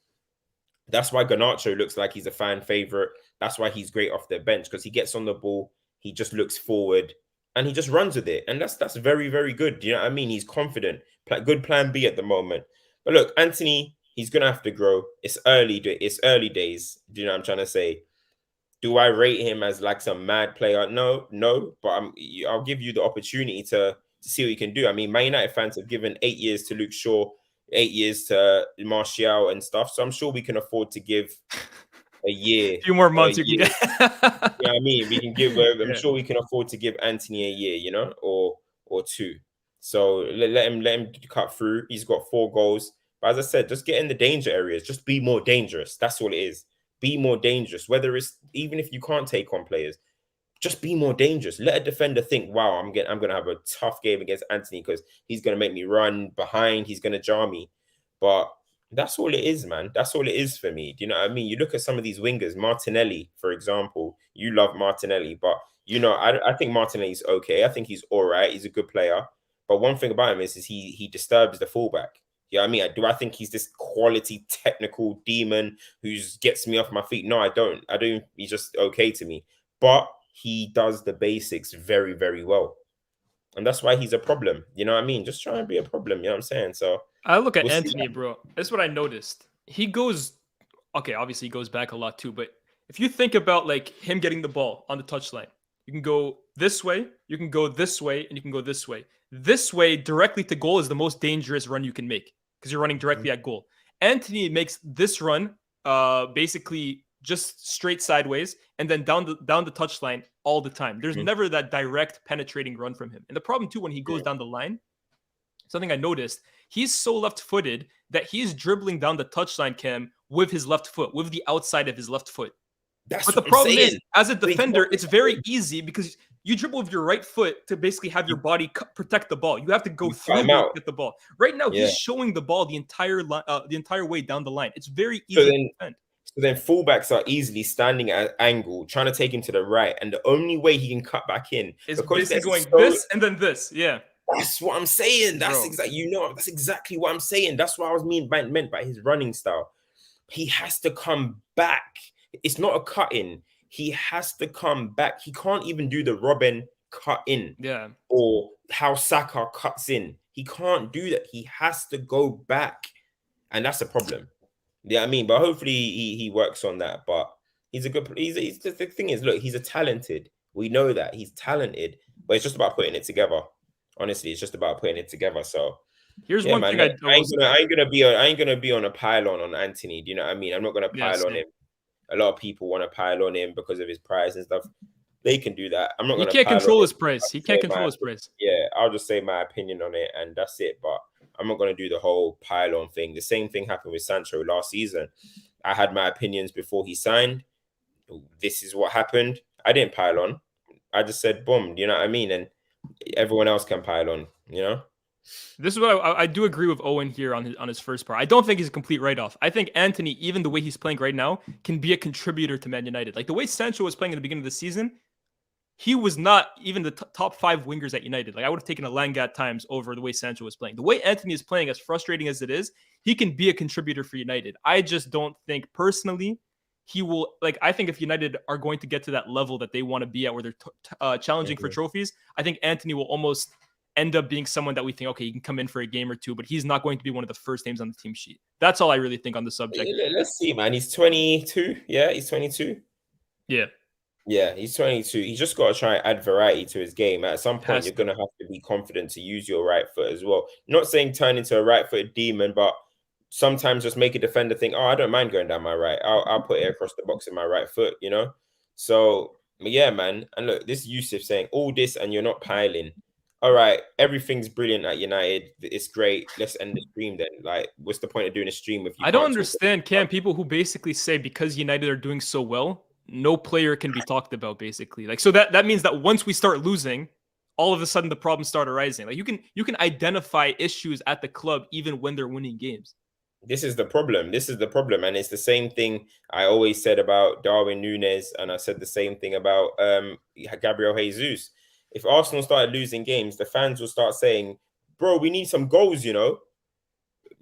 That's why Garnacho looks like he's a fan favorite. That's why he's great off the bench, because he gets on the ball, he just looks forward, and he just runs with it. And that's very, very good. Do you know what I mean? He's confident. Good plan B at the moment. But look, Antony, he's gonna have to grow. It's early. It's early days. Do you know what I'm trying to say? Do I rate him as like some mad player? No, no. But I'll give you the opportunity to see what you can do. I mean, Man United fans have given 8 years to Luke Shaw, 8 years to Martial and stuff. So I'm sure we can afford to give a year. A few more months you can get. You know what I mean? We can give. I'm sure we can afford to give Antony a year, you know, or two. So let him cut through. He's got 4 goals. But as I said, just get in the danger areas. Just be more dangerous. That's all it is. Be more dangerous. Whether it's even if you can't take on players, just be more dangerous. Let a defender think, wow, I'm gonna have a tough game against Antony because he's gonna make me run behind, he's gonna jar me. But that's all it is, man. That's all it is for me. Do you know what I mean? You look at some of these wingers, Martinelli, for example. You love Martinelli, but you know, I think Martinelli's okay. I think he's all right. He's a good player. But one thing about him is he disturbs the fullback. Yeah, I mean, do I think he's this quality technical demon who gets me off my feet? No, I don't. I don't. He's just okay to me. But he does the basics very, very well. And that's why he's a problem. You know what I mean? Just try and be a problem. You know what I'm saying? So I look at we'll Antony, bro. That's what I noticed. He goes, okay, obviously he goes back a lot too, but if you think about like him getting the ball on the touchline, you can go this way, you can go this way, and you can go this way. This way, directly to goal, is the most dangerous run you can make because you're running directly at goal. Antony makes this run basically just straight sideways and then down the touchline all the time. There's never that direct penetrating run from him. And the problem too, when he goes down the line, something I noticed, he's so left-footed that he's dribbling down the touchline, Cam, with his left foot, with the outside of his left foot. That's but the problem is, as a defender, it's very easy because you dribble with your right foot to basically have your body protect the ball. You have to go through to get the ball. Right now, he's showing the ball the entire way down the line. It's very easy to defend. So then fullbacks are easily standing at an angle, trying to take him to the right. And the only way he can cut back in is basically going this and then this. Yeah. That's what I'm saying. That's that's exactly what I'm saying. That's what I was meant by his running style. He has to come back. It's not a cut in. He has to come back. He can't even do the Robin cut in. Yeah. Or how Saka cuts in. He can't do that. He has to go back. And that's a problem. Yeah, I mean, but hopefully he works on that. But he's a good. He's the thing is, look, he's a talented. We know that he's talented, but it's just about putting it together. Honestly, it's just about putting it together. So here's one thing I ain't gonna be on a pylon on Antony. Do you know what I mean? I'm not gonna pile on him. A lot of people want to pile on him because of his price and stuff. They can do that. I'm not gonna. He can't control his price. He can't control his price. Yeah, I'll just say my opinion on it, and that's it. But I'm not gonna do the whole pylon thing. The same thing happened with Sancho last season. I had my opinions before he signed. This is what happened. I didn't pile on. I just said, boom. You know what I mean? And everyone else can pile on, you know? This is what I do agree with Owen here on his first part. I don't think he's a complete write-off. I think Antony, even the way he's playing right now, can be a contributor to Man United. Like the way Sancho was playing at the beginning of the season, he was not even the top 5 wingers at United. Like I would have taken a Langa at times over the way Sancho was playing. The way Antony is playing, as frustrating as it is, he can be a contributor for United. I just don't think personally he will. Like I think if United are going to get to that level that they want to be at, where they're challenging for trophies, I think Antony will almost end up being someone that we think, okay, he can come in for a game or two, but he's not going to be one of the first names on the team sheet. That's all I really think on the subject. Let's see, man. He's 22. Yeah, he's 22. Yeah. Yeah, he's 22. He's just got to try and add variety to his game. At some point, you're going to have to be confident to use your right foot as well. Not saying turn into a right-footed demon, but sometimes just make a defender think, oh, I don't mind going down my right. I'll put it across the box with my right foot, you know? So, yeah, man. And look, this Yusuf saying all this and you're not piling. All right, everything's brilliant at United. It's great. Let's end the stream then. Like, what's the point of doing a stream if you I don't understand, Cam, people who basically say because United are doing so well, no player can be talked about, basically. Like, so that means that once we start losing, all of a sudden the problems start arising. Like, you can identify issues at the club even when they're winning games. This is the problem. This is the problem. And it's the same thing I always said about Darwin Núñez, and I said the same thing about Gabriel Jesus. If Arsenal started losing games, the fans will start saying, bro, we need some goals, you know.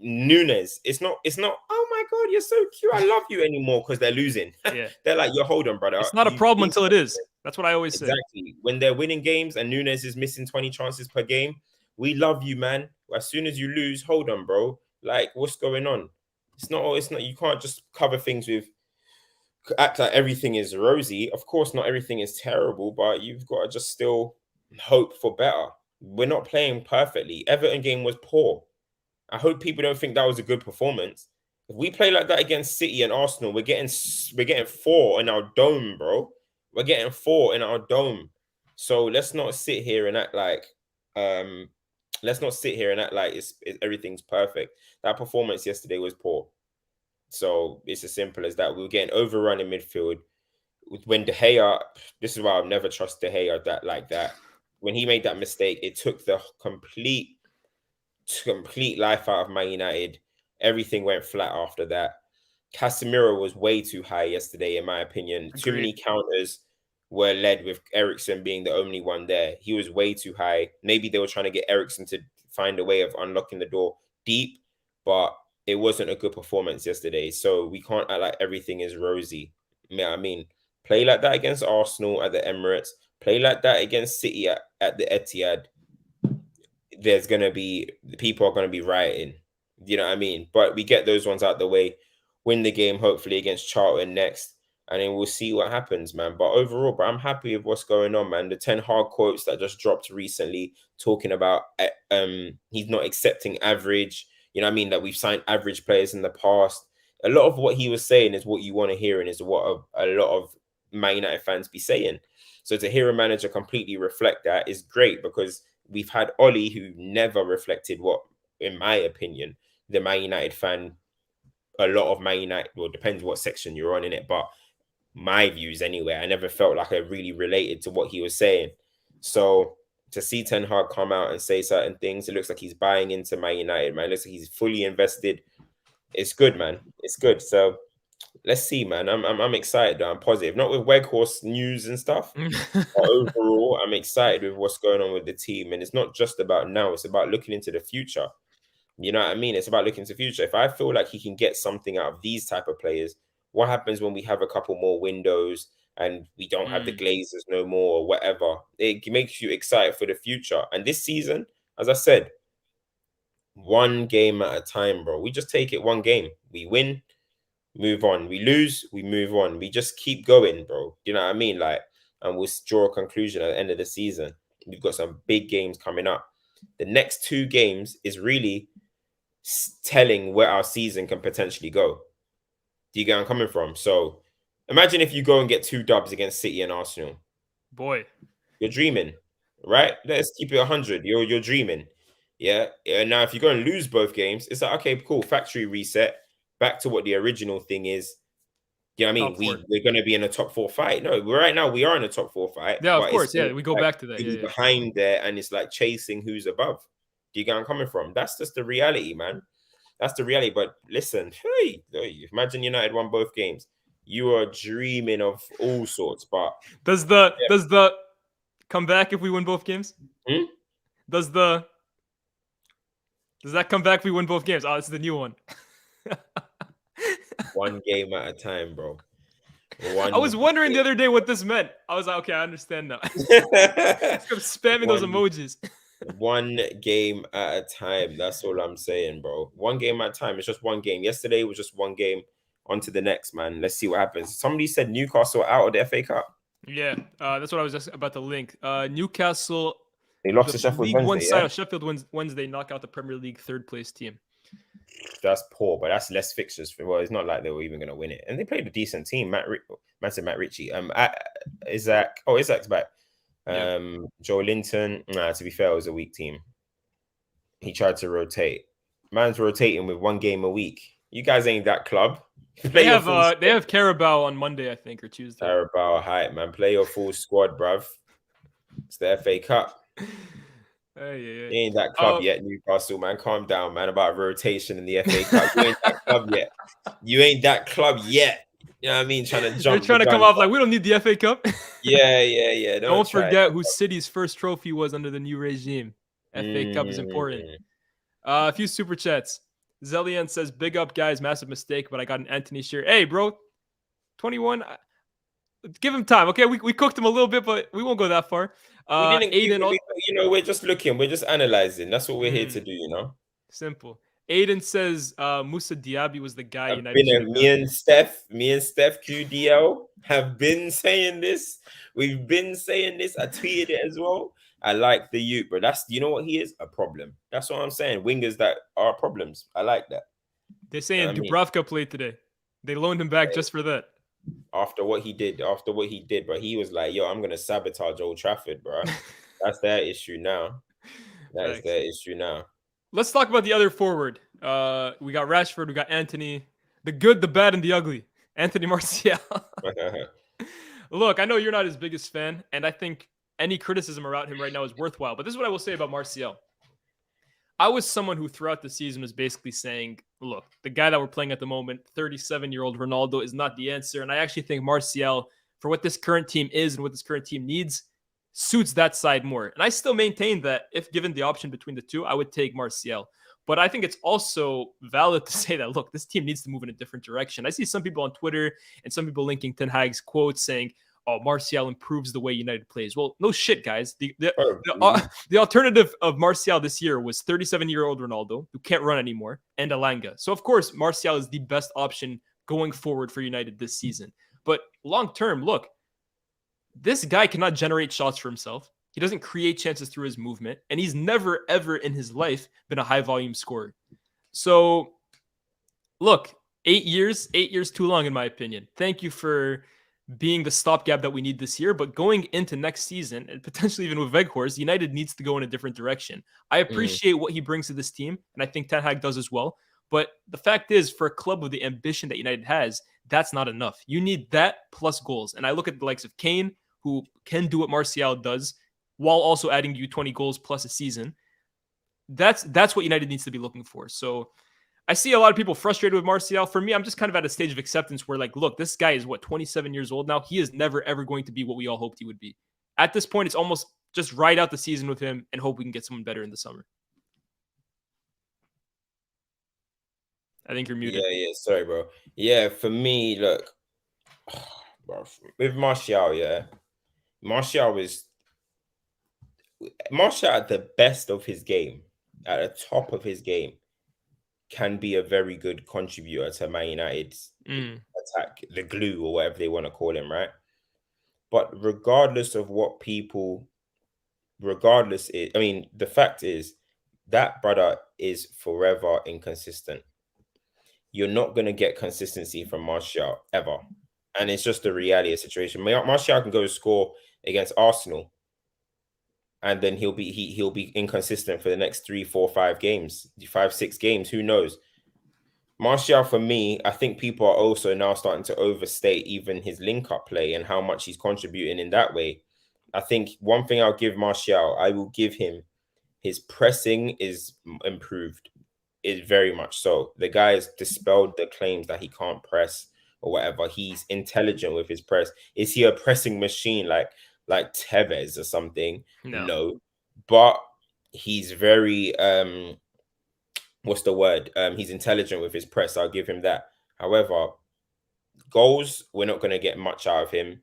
Núñez, it's not, oh my God, you're so cute, I love you anymore because they're losing. Yeah. They're like, you're hold on, brother. It's not a problem until it is. That's what I always say. Exactly. When they're winning games and Núñez is missing 20 chances per game, we love you, man. As soon as you lose, hold on, bro. Like, what's going on? It's not, you can't just cover things with, act like everything is rosy. Of course, not everything is terrible, but you've got to just still hope for better. We're not playing perfectly. Everton game was poor. I hope people don't think that was a good performance. If we play like that against City and Arsenal, we're getting 4 in our dome, bro. We're getting 4 in our dome. So let's not sit here and act like everything's perfect. That performance yesterday was poor. So it's as simple as that. We were getting overrun in midfield. When De Gea, this is why I'll never trust De Gea like that. When he made that mistake, it took the complete life out of Man United. Everything went flat after that. Casemiro was way too high yesterday, in my opinion. Agreed. Too many counters were led with Eriksen being the only one there. He was way too high. Maybe they were trying to get Eriksen to find a way of unlocking the door deep, but it wasn't a good performance yesterday. So we can't act like everything is rosy. You know what I mean? Play like that against Arsenal at the Emirates. Play like that against City at the Etihad. There's going to be, people are going to be rioting. You know what I mean? But we get those ones out the way, win the game, hopefully, against Charlton next, and then we'll see what happens, man. But overall, bro, I'm happy with what's going on, man. The 10 hard quotes that just dropped recently, talking about he's not accepting average. You know what I mean? That we've signed average players in the past. A lot of what he was saying is what you want to hear, and is what a lot of Man United fans be saying. So to hear a manager completely reflect that is great, because we've had Ollie, who never reflected what, in my opinion, the Man United fan, a lot of Man United, well, depends what section you're on in it, but my views anyway, I never felt like I really related to what he was saying. So to see Ten Hag come out and say certain things, it looks like he's buying into Man United, man. It looks like he's fully invested. It's good, man. It's good. So let's see, man. I'm excited, though. I'm positive. Not with Weghorst news and stuff. But overall, I'm excited with what's going on with the team. And it's not just about now, it's about looking into the future. You know what I mean? It's about looking to the future. If I feel like he can get something out of these type of players, what happens when we have a couple more windows and we don't have the Glazers no more or whatever? It makes you excited for the future. And this season, as I said, one game at a time, bro. We just take it one game. We win, move on. We lose, we move on. We just keep going, bro. You know what I mean? Like, and we'll draw a conclusion at the end of the season. We've got some big games coming up. The next 2 games is really telling where our season can potentially go. Do you get where I'm coming from? So imagine if you go and get 2 dubs against City and Arsenal. Boy, you're dreaming, right? Let's keep it 100. You're dreaming. Yeah. Now, if you go and lose both games, it's like, okay, cool. Factory reset. Back to what the original thing is. You know what I mean? We're going to be in a top 4 fight. No, right now we are in a top 4 fight. Yeah, of course. Yeah, we go back to that. Yeah. Behind there, and it's like chasing who's above. Do you get where I'm coming from? That's just the reality, man. That's the reality. But listen, hey, imagine United won both games. You are dreaming of all sorts. But does the come back if we win both games? Does that come back if we win both games? Oh, it's the new one. One game at a time, bro. I was wondering the other day what this meant. I was like, okay, I understand now. I'm spamming those emojis. One game at a time. That's all I'm saying, bro. One game at a time. It's just one game. Yesterday was just one game. On to the next, man. Let's see what happens. Somebody said Newcastle out of the FA Cup. Yeah, that's what I was just about to link. Newcastle. They lost to Sheffield Wednesday. Yeah? Sheffield Wednesday knock out the Premier League 3rd place team. That's poor, but that's less fixtures. Well, it's not like they were even going to win it. And they played a decent team. Matt Ritchie. Isaac's back. Joe Linton. To be fair, it was a weak team. He tried to rotate. Man's rotating with one game a week. You guys ain't that club. They have Carabao on Monday, I think, or Tuesday. Carabao hype, man. Play your full squad, bruv. It's the FA Cup. Hey. You ain't that club yet, Newcastle, man. Calm down, man. About rotation in the FA Cup. You ain't that club yet. You ain't that club yet. You know what I mean? Trying to jump. They're trying to come off like we don't need the FA Cup. Yeah. Don't forget who City's first trophy was under the new regime. FA Cup is important. A few super chats. Zelian says, "Big up, guys. Massive mistake, but I got an Antony shirt. Hey, bro, 21. Give him time, okay? We cooked him a little bit, but we won't go that far." Aiden, we're just looking. We're just analyzing. That's what we're here to do, Simple. Aiden says Musa Diaby was the guy me and Steph QDL have been saying this. We've been saying this. I tweeted it as well. I like the youth, but you know what he is? A problem. That's what I'm saying. Wingers that are problems. I like that. They're saying Dubravka played today. They loaned him back just for that. After what he did, bro, he was like, "Yo, I'm gonna sabotage Old Trafford, bro." That's their issue now. That is their issue now. Let's talk about the other forward. We got Rashford, we got Antony. The good, the bad, and the ugly. Anthony Martial. Look, I know you're not his biggest fan, and I think any criticism around him right now is worthwhile. But this is what I will say about Martial. I was someone who throughout the season was basically saying, look, the guy that we're playing at the moment, 37-year-old Ronaldo, is not the answer. And I actually think Martial, for what this current team is and what this current team needs, suits that side more. And I still maintain that if given the option between the two, I would take Martial. But I think it's also valid to say that, look, this team needs to move in a different direction. I see some people on Twitter and some people linking Ten Hag's quotes saying, "Oh, Martial improves the way United plays." Well, no shit, guys. The alternative of Martial this year was 37-year-old Ronaldo, who can't run anymore, and Elanga. So, of course, Martial is the best option going forward for United this season. But long-term, look, this guy cannot generate shots for himself. He doesn't create chances through his movement, and he's never, ever in his life been a high-volume scorer. So, look, 8 years too long, in my opinion. Thank you for being the stopgap that we need this year, but going into next season, and potentially even with Weghorst, United needs to go in a different direction. I appreciate what he brings to this team, and I think Ten Hag does as well. But the fact is, for a club with the ambition that United has, that's not enough. You need that plus goals. And I look at the likes of Kane, who can do what Martial does, while also adding you 20 goals plus a season. That's what United needs to be looking for. So I see a lot of people frustrated with Martial. For me, I'm just kind of at a stage of acceptance where, like, look, this guy is 27 years old now. He is never, ever going to be what we all hoped he would be. At this point, it's almost just ride out the season with him and hope we can get someone better in the summer. I think you're muted. Yeah. Sorry, bro. Yeah, for me, look, bro, with Martial, Martial at the best of his game, at the top of his game, can be a very good contributor to Man United's attack, the glue or whatever they want to call him, right? But regardless of what people, the fact is that brother is forever inconsistent. You're not going to get consistency from Martial ever. And it's just the reality of the situation. Martial can go score against Arsenal, and then he'll be inconsistent for the next 3, 4, 5 games, 5, 6 games. Who knows? Martial, for me, I think people are also now starting to overstate even his link-up play and how much he's contributing in that way. I think one thing I'll give Martial, I will give him, his pressing is improved. Is very much so. The guy has dispelled the claims that he can't press or whatever. He's intelligent with his press. Is he a pressing machine like Tevez or something? No. But he's very what's the word? He's intelligent with his press. I'll give him that. However, goals, we're not going to get much out of him.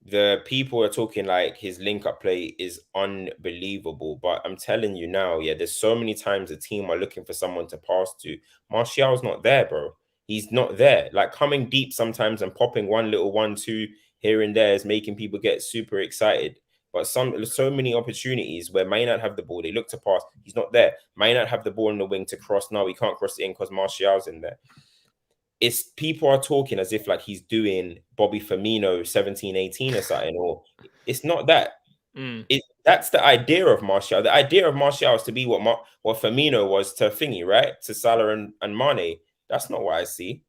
The people are talking like his link-up play is unbelievable. But I'm telling you now, there's so many times the team are looking for someone to pass to. Martial's not there, bro. He's not there. Like, coming deep sometimes and popping one little 1-2 here and there is making people get super excited. But so many opportunities where Man United have the ball, they look to pass. He's not there. Man United have the ball in the wing to cross. No, we can't cross it in because Martial's in there. It's people are talking as if like he's doing Bobby Firmino 17, 18 or something, or it's not that. That's the idea of Martial. The idea of Martial is to be what Firmino was to Thingy, right? To Salah and Mane. That's not what I see.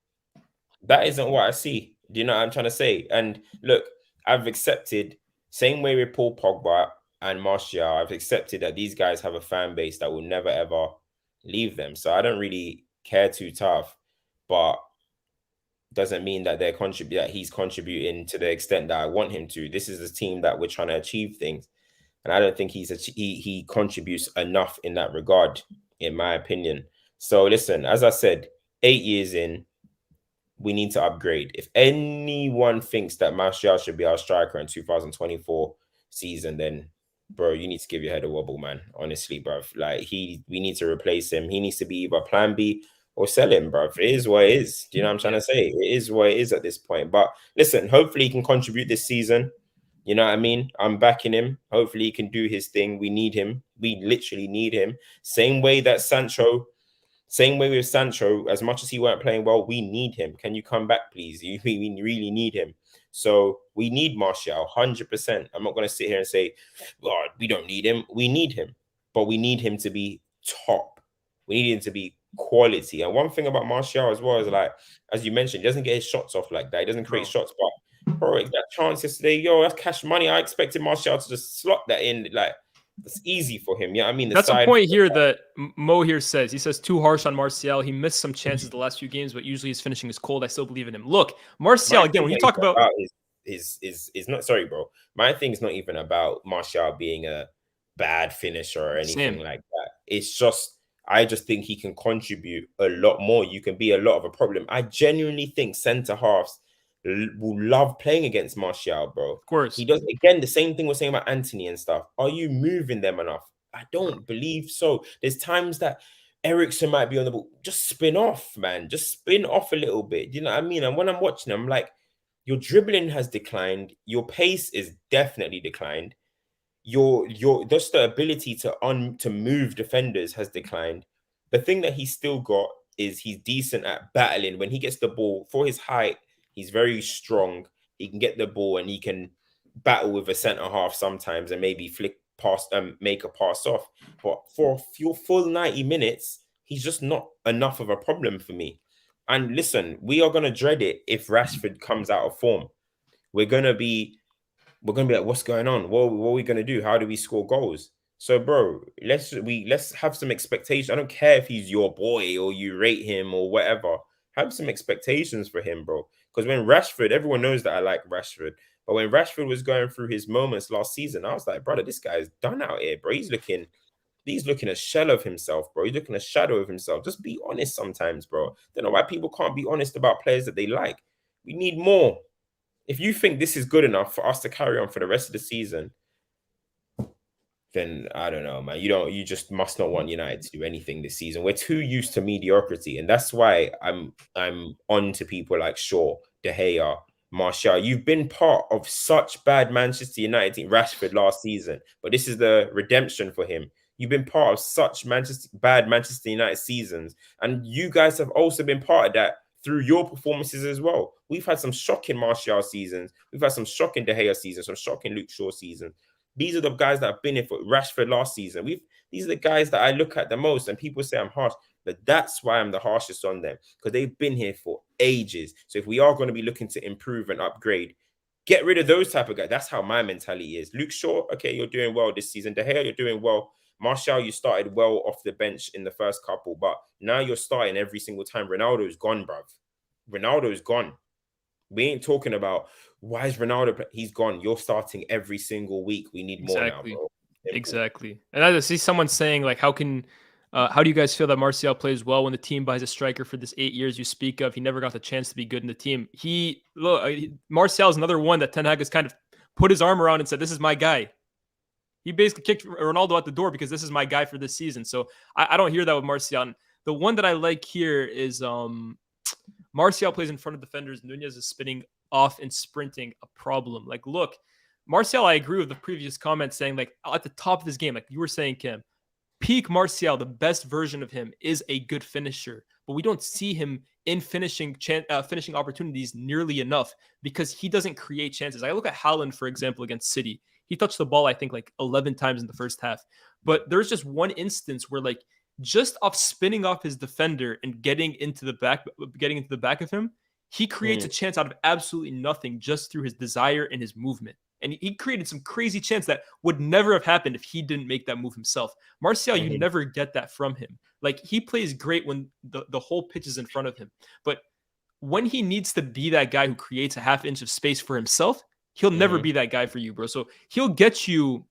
That isn't what I see. Do you know what I'm trying to say? And look, I've accepted, same way with Paul Pogba and Martial, I've accepted that these guys have a fan base that will never ever leave them. So I don't really care too tough, but doesn't mean that he's contributing to the extent that I want him to. This is a team that we're trying to achieve things, and I don't think he contributes enough in that regard, in my opinion. So listen, as I said, 8 years in, we need to upgrade. If anyone thinks that Martial should be our striker in 2024 season, then bro, you need to give your head a wobble, man. Honestly, bro. Like we need to replace him. He needs to be either plan B or sell him, bro. It is what it is. Do you know what I'm trying to say? It is what it is at this point. But listen, hopefully he can contribute this season. You know what I mean? I'm backing him. Hopefully he can do his thing. We need him. We literally need him. Same way with Sancho, as much as he weren't playing well, we need him. Can you come back, please? We really need him. So we need Martial, 100%. I'm not going to sit here and say, well, we don't need him. We need him. But we need him to be top. We need him to be quality. And one thing about Martial as well is, like, as you mentioned, he doesn't get his shots off like that. He doesn't create shots. But, bro, that chance yesterday, that's cash money. I expected Martial to just slot that in, like, it's easy for him. Yeah, I mean, that's a point here that Mo here says. He says too harsh on Martial. He missed some chances the last few games, but usually his finishing is cold. I still believe in him. Look, Martial, again, when you talk about is not, sorry, bro. My thing's not even about Martial being a bad finisher or anything like that. It's just, I just think he can contribute a lot more. You can be a lot of a problem. I genuinely think centre halves will love playing against Martial, bro. Of course. He does, again, the same thing we're saying about Antony and stuff. Are you moving them enough? I don't believe so. There's times that Eriksen might be on the ball. Just spin off, man. Just spin off a little bit. You know what I mean? And when I'm watching them, I'm like, your dribbling has declined. Your pace is definitely declined. Your just the ability to move defenders has declined. The thing that he's still got is he's decent at battling. When he gets the ball, for his height, he's very strong. He can get the ball and he can battle with a centre half sometimes and maybe flick past make a pass off. But for your full 90 minutes, he's just not enough of a problem for me. And listen, we are gonna dread it if Rashford comes out of form. We're gonna be like, what's going on? What are we gonna do? How do we score goals? So, bro, let's have some expectations. I don't care if he's your boy or you rate him or whatever. Have some expectations for him, bro. Because when Rashford, everyone knows that I like Rashford, but when Rashford was going through his moments last season, I was like, brother, this guy is done out here, bro. He's looking a shell of himself, bro. He's looking a shadow of himself. Just be honest sometimes, bro. Don't know why people can't be honest about players that they like. We need more. If you think this is good enough for us to carry on for the rest of the season, then I don't know, man. You just must not want United to do anything this season. We're too used to mediocrity, and that's why I'm on to people like Shaw, De Gea, Martial. You've been part of such bad Manchester United team, Rashford last season, but this is the redemption for him. You've been part of such bad Manchester United seasons, and you guys have also been part of that through your performances as well. We've had some shocking Martial seasons. We've had some shocking De Gea seasons, some shocking Luke Shaw seasons. These are the guys that have been here for Rashford last season. These are the guys that I look at the most, and people say I'm harsh, but that's why I'm the harshest on them, because they've been here for ages. So if we are going to be looking to improve and upgrade, get rid of those type of guys. That's how my mentality is. Luke Shaw, okay, you're doing well this season. De Gea, you're doing well. Martial, you started well off the bench in the first couple, but now you're starting every single time. Ronaldo's gone, bruv. Ronaldo's gone. We ain't talking about why is Ronaldo. He's gone. You're starting every single week. We need more now, bro. Exactly. And I see someone saying, like, how do you guys feel that Martial plays well when the team buys a striker for this 8 years you speak of? He never got the chance to be good in the team. Martial is another one that Ten Hag has kind of put his arm around and said, this is my guy. He basically kicked Ronaldo out the door because this is my guy for this season. So I don't hear that with Martial. And the one that I like here is Martial plays in front of defenders. Nunez is spinning off and sprinting, a problem. Like, look, Martial, I agree with the previous comment saying, like, at the top of this game, like you were saying, Kim, peak Martial, the best version of him is a good finisher, but we don't see him in finishing opportunities nearly enough because he doesn't create chances. I look at Haaland, for example, against City. He touched the ball, I think, like 11 times in the first half. But there's just one instance where, like, just off spinning off his defender and getting into the back of him, he creates a chance out of absolutely nothing just through his desire and his movement. And he created some crazy chance that would never have happened if he didn't make that move himself. Martial, you never get that from him. Like, he plays great when the whole pitch is in front of him. But when he needs to be that guy who creates a half inch of space for himself, he'll never be that guy for you, bro. So he'll get you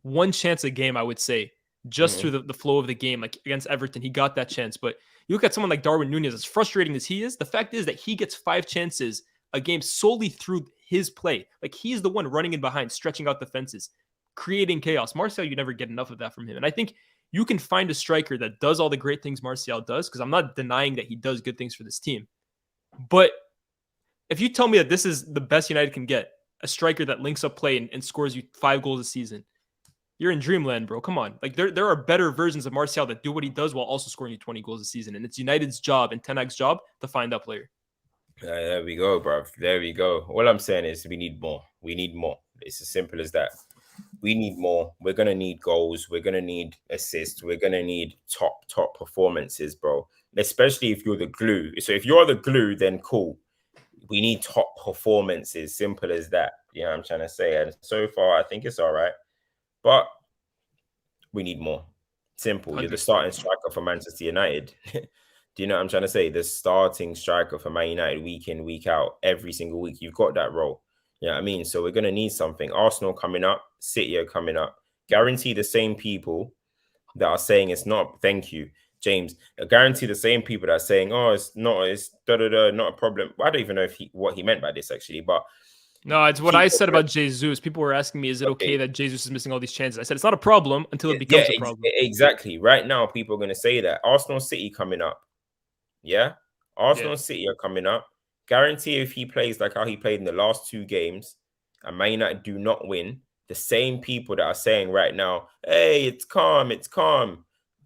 one chance a game, I would say, just through the flow of the game. Like against Everton, he got that chance. But you look at someone like Darwin Núñez, as frustrating as he is, the fact is that he gets 5 chances a game solely through his play. Like, he's the one running in behind, stretching out the fences, creating chaos. Martial, you never get enough of that from him. And I think you can find a striker that does all the great things Martial does, because I'm not denying that he does good things for this team. But if you tell me that this is the best United can get, a striker that links up play and scores you 5 goals a season, you're in dreamland, bro. Come on. Like, there are better versions of Martial that do what he does while also scoring you 20 goals a season. And it's United's job and Ten Hag's job to find that player. There we go, bro. There we go. All I'm saying is we need more. We need more. It's as simple as that. We need more. We're going to need goals. We're going to need assists. We're going to need top performances, bro. Especially if you're the glue. So if you're the glue, then cool. We need top performances. Simple as that. You know what I'm trying to say? And so far, I think it's all right. But we need more. Simple. 100%. You're the starting striker for Manchester United. Do you know what I'm trying to say? The starting striker for Man United week in, week out, every single week. You've got that role. You know what I mean? So we're going to need something. Arsenal coming up. City are coming up. Guarantee the same people that are saying it's not. Thank you, James. I guarantee the same people that are saying, oh, it's not a problem. I don't even know what he meant by this, actually. But no, it's what I said about Jesus. People were asking me, is it okay that Jesus is missing all these chances? I said, it's not a problem until it becomes a problem. Exactly. Right now, people are going to say that. Arsenal City coming up. Yeah, Arsenal City are coming up. Guarantee if he plays like how he played in the last 2 games and Man United do not win, the same people that are saying right now, hey, it's calm,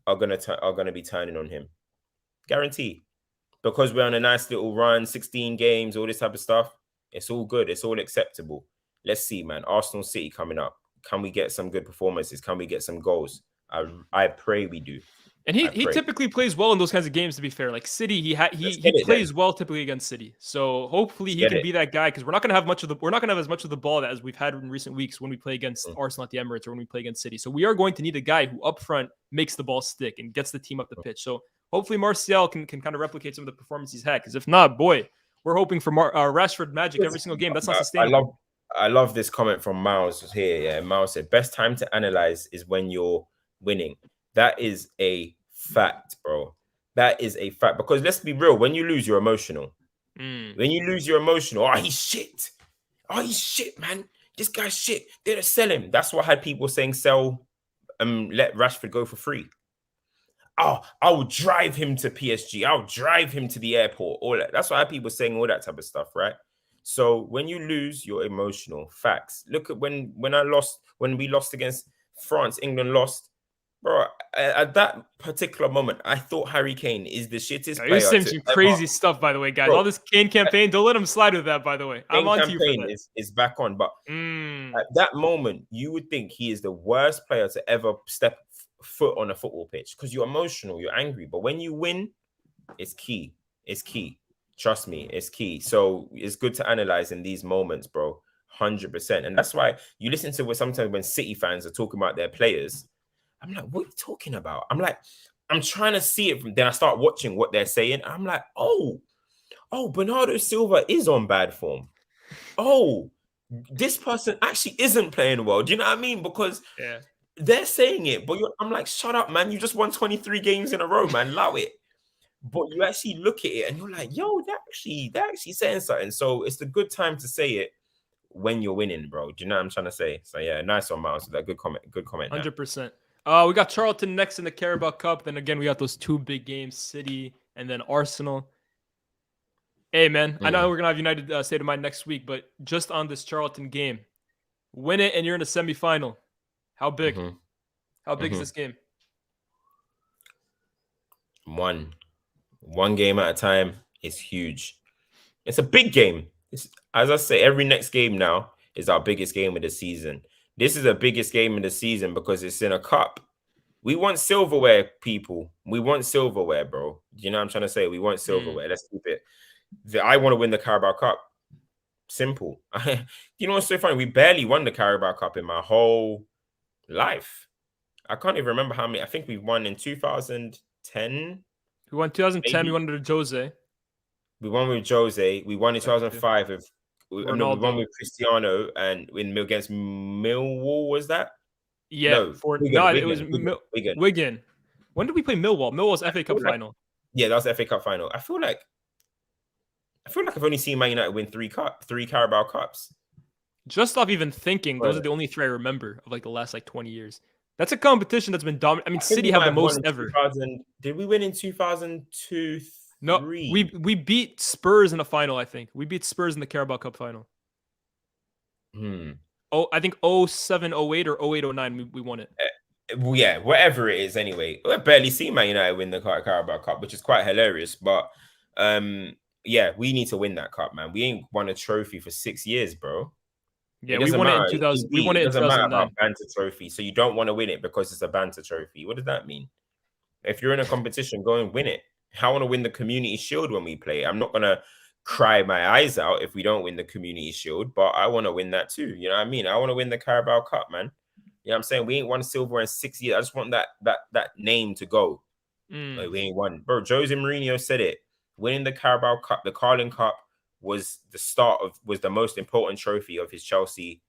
are gonna be turning on him. Guarantee. Because we're on a nice little run, 16 games, all this type of stuff. It's all good. It's all acceptable. Let's see, man. Arsenal City coming up. Can we get some good performances? Can we get some goals? I pray we do. And he typically plays well in those kinds of games, to be fair. Like City, he plays well typically against City. So hopefully he can be that guy, because we're not going to have as much of the ball as we've had in recent weeks when we play against Arsenal at the Emirates or when we play against City. So we are going to need a guy who up front makes the ball stick and gets the team up the pitch. So hopefully Martial can kind of replicate some of the performance he's had, because if not, boy, we're hoping for Rashford magic every single game. That's not sustainable. I love this comment from Miles here. Yeah, Miles said, best time to analyze is when you're winning. That is a fact, bro. That is a fact. Because let's be real, when you lose, you're emotional. When you lose, you're emotional. Oh, he's shit. Oh, he's shit, man. This guy's shit. They're to sell him. That's what I had people saying, sell, let Rashford go for free. Oh, I'll drive him to PSG. I'll drive him to the airport. All that. That's why I had people saying all that type of stuff, right? So when you lose, you're emotional. Facts. Look at when we lost against France, England lost. Bro, at that particular moment, I thought Harry Kane is the shittest player. You're saying some crazy stuff, by the way, guys. Bro, all this Kane campaign, don't let him slide with that, by the way. I'm on to you for that. Is back on, but at that moment, you would think he is the worst player to ever step foot on a football pitch, because you're emotional, you're angry. But when you win, it's key. It's key. Trust me, it's key. So it's good to analyze in these moments, bro. 100%. And that's why you listen to what sometimes when City fans are talking about their players, I'm like, what are you talking about? I'm trying to see it. Then I start watching what they're saying. I'm like, oh, Bernardo Silva is on bad form. Oh, this person actually isn't playing well. Do you know what I mean? Because they're saying it, but I'm like, shut up, man. You just won 23 games in a row, man. Allow it. But you actually look at it and you're like, yo, they're actually saying something. So it's a good time to say it when you're winning, bro. Do you know what I'm trying to say? So yeah, nice one, Miles. That good comment. 100%. We got Charlton next in the Carabao Cup. Then again, we got those 2 big games, City and then Arsenal. Hey, man, I know we're going to have United State of Mind next week, but just on this Charlton game, win it and you're in a semifinal. How big? How big is this game? One game at a time is huge. It's a big game. As I say, every next game now is our biggest game of the season. This is the biggest game of the season because it's in a cup. We want silverware, people. We want silverware, bro. You know what I'm trying to say? We want silverware. Let's keep it. I want to win the Carabao Cup. Simple. You know what's so funny? We barely won the Carabao Cup in my whole life. I can't even remember how many. I think we won in 2010. We won 2010. Maybe. We won under Jose. We won with Jose. We won in 2005 with Ronaldo. No, we won with Cristiano and against Millwall. Was that? Yeah. No, it was Wigan. When did we play Millwall? Millwall's FA Cup final. Yeah, that was the FA Cup final. I feel like I've only seen Man United win three Carabao Cups. Just off even thinking, those are the only three I remember of like the last 20 years. That's a competition that's been dominant. I mean, City have the most ever. Did we win in 2002? No, we beat Spurs in a final, I think. We beat Spurs in the Carabao Cup final. Oh, I think 07, 08 or 08, 09, we won it. Well, yeah, whatever it is anyway. We've barely seen Man United win the Carabao Cup, which is quite hilarious. But yeah, we need to win that cup, man. We ain't won a trophy for 6 years, bro. Yeah, we won it in 2000. We won it in 2009. It doesn't matter about banter trophy. So you don't want to win it because it's a banter trophy. What does that mean? If you're in a competition, go and win it. I want to win the Community Shield when we play. I'm not going to cry my eyes out if we don't win the Community Shield, but I want to win that too. You know what I mean? I want to win the Carabao Cup, man. You know what I'm saying? We ain't won silver in 6 years. I just want that name to go. Like, we ain't won. Bro, Jose Mourinho said it. Winning the Carabao Cup, the Carling Cup, was the most important trophy of his Chelsea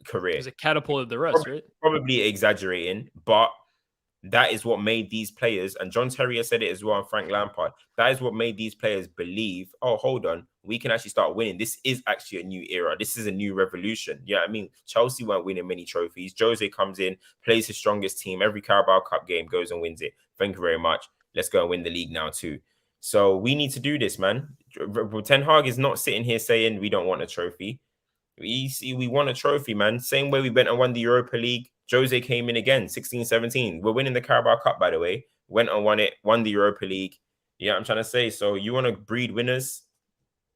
career. It catapulted the rest, right? Probably exaggerating, but that is what made these players, and John Terry said it as well, and Frank Lampard, that is what made these players believe, oh, hold on, we can actually start winning. This is actually a new era. This is a new revolution. You know what I mean? Chelsea weren't winning many trophies. Jose comes in, plays his strongest team. Every Carabao Cup game goes and wins it. Thank you very much. Let's go and win the league now too. So we need to do this, man. Ten Hag is not sitting here saying we don't want a trophy. We want a trophy, man. Same way we went and won the Europa League. Jose came in again, 16-17. We're winning the Carabao Cup, by the way. Went and won it, won the Europa League. You know what I'm trying to say? So you want to breed winners?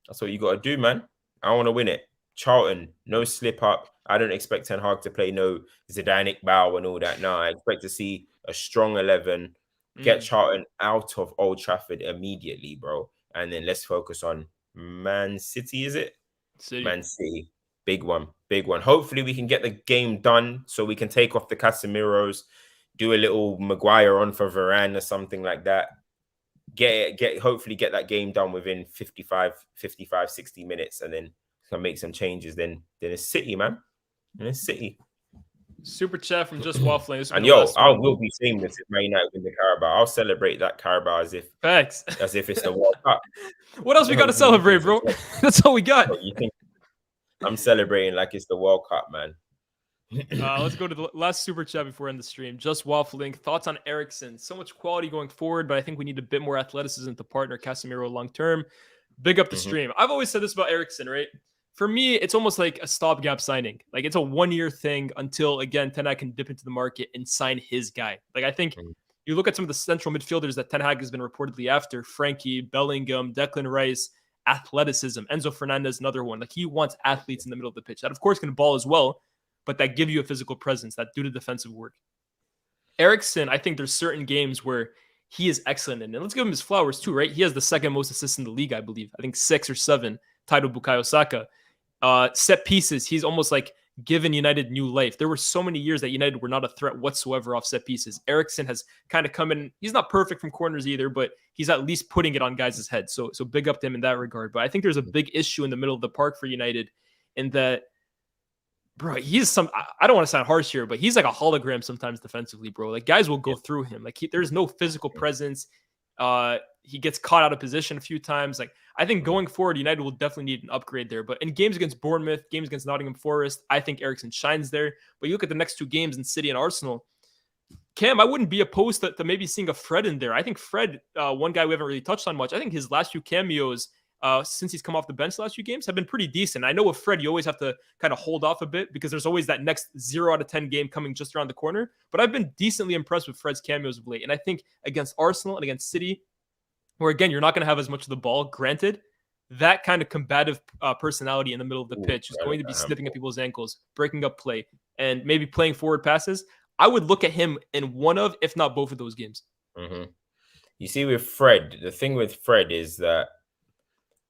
That's what you got to do, man. I want to win it. Charlton, no slip up. I don't expect Ten Hag to play no Zidane bow and all that. No, I expect to see a strong 11. Get Charlton out of Old Trafford immediately, bro. And then let's focus on Man City, is it? City. Man City. Big one. Big one. Hopefully we can get the game done so we can take off the Casemiros, do a little Maguire on for Varane or something like that. Hopefully get that game done within 55, 60 minutes, and then can make some changes. Then it's City, man. And it's City. Super chat from Just Waffling. And yo, I will be famous if Man United win the Carabao. I'll celebrate that Carabao as if it's the World Cup. What else we got to celebrate, bro? That's all we got. You think I'm celebrating like it's the World Cup, man? Let's go to the last super chat before we end the stream. Just Waffling. Thoughts on Eriksen? So much quality going forward, but I think we need a bit more athleticism to partner Casemiro long term. Big up the stream. I've always said this about Eriksen, right? For me, it's almost like a stopgap signing. Like, it's a 1-year thing until, again, Ten Hag can dip into the market and sign his guy. Like, I think you look at some of the central midfielders that Ten Hag has been reportedly after: Frankie, Bellingham, Declan Rice, athleticism. Enzo Fernandez, another one. Like, he wants athletes in the middle of the pitch that, of course, can ball as well, but that give you a physical presence, that do the defensive work. Eriksen, I think there's certain games where he is excellent in. And let's give him his flowers too, right? He has the second most assists in the league, I believe. I think 6 or 7, tied with Bukayo Saka. Set pieces, he's almost like given United new life. There were so many years that United were not a threat whatsoever off set pieces. Eriksen has kind of come in. He's not perfect from corners either, but he's at least putting it on guys' heads. So big up to him in that regard. But I think there's a big issue in the middle of the park for United in that, bro, he's I don't want to sound harsh here, but he's like a hologram sometimes defensively, bro. Like, guys will go through him. Like, there's no physical presence. He gets caught out of position a few times. Like, I think going forward, United will definitely need an upgrade there. But in games against Bournemouth, games against Nottingham Forest, I think Eriksen shines there. But you look at the next 2 games in City and Arsenal, Cam, I wouldn't be opposed to maybe seeing a Fred in there. I think Fred, one guy we haven't really touched on much, I think his last few cameos, since he's come off the bench the last few games, have been pretty decent. I know with Fred, you always have to kind of hold off a bit because there's always that next 0 out of 10 game coming just around the corner. But I've been decently impressed with Fred's cameos of late. And I think against Arsenal and against City, where, again, you're not going to have as much of the ball, granted, that kind of combative personality in the middle of the pitch is going to be snipping at people's ankles, breaking up play, and maybe playing forward passes. I would look at him in one of, if not both of those games. Mm-hmm. You see, with Fred, the thing with Fred is that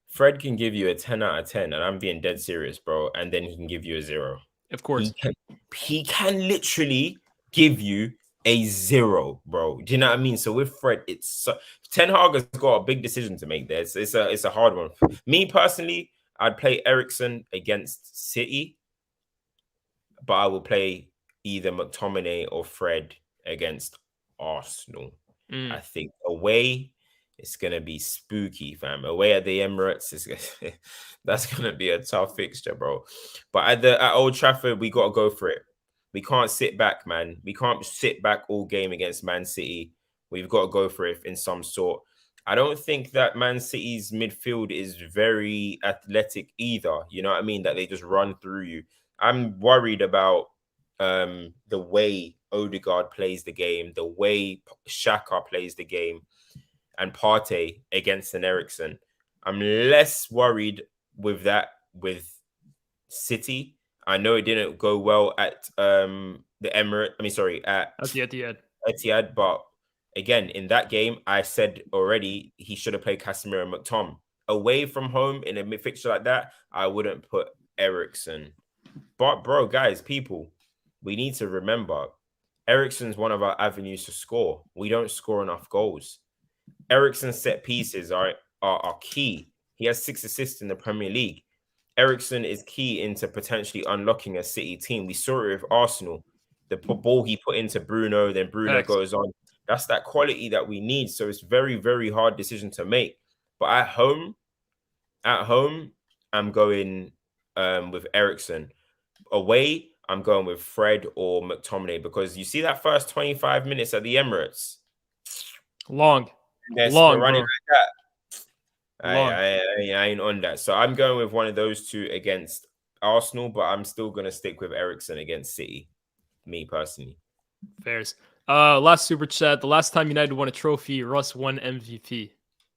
Fred can give you a 10 out of 10, and I'm being dead serious, bro. And then he can give you a 0. Of course. He can literally give you a 0, bro. Do you know what I mean? So with Fred, it's Ten Hag has got a big decision to make there. It's a hard one. Me personally, I'd play Eriksen against City, but I will play either McTominay or Fred against Arsenal. I think away, it's gonna be spooky, fam. Away at the Emirates, that's gonna be a tough fixture, bro. But at Old Trafford, we gotta go for it. We can't sit back, man. We can't sit back all game against Man City. We've got to go for it in some sort. I don't think that Man City's midfield is very athletic either. You know what I mean? That they just run through you. I'm worried about the way Odegaard plays the game, the way Xhaka plays the game, and Partey against an Eriksen. I'm less worried with that with City. I know it didn't go well at the Emirates. At the Etihad. But again, in that game, I said already he should have played Casemiro and McTom. Away from home in a fixture like that, I wouldn't put Eriksen. But bro, guys, people, we need to remember Eriksen's one of our avenues to score. We don't score enough goals. Eriksen's set pieces are key. He has 6 assists in the Premier League. Eriksen is key into potentially unlocking a City team. We saw it with Arsenal. The ball he put into Bruno, then Bruno goes on. That's that quality that we need. So it's very, very hard decision to make. But at home, I'm going with Eriksen. Away, I'm going with Fred or McTominay, because you see that first 25 minutes at the Emirates. Long, running bro. like that. I ain't on that. So I'm going with one of those two against Arsenal, but I'm still going to stick with Eriksen against City, me personally. Fairs. Last super chat. The last time United won a trophy, Russ won MVP.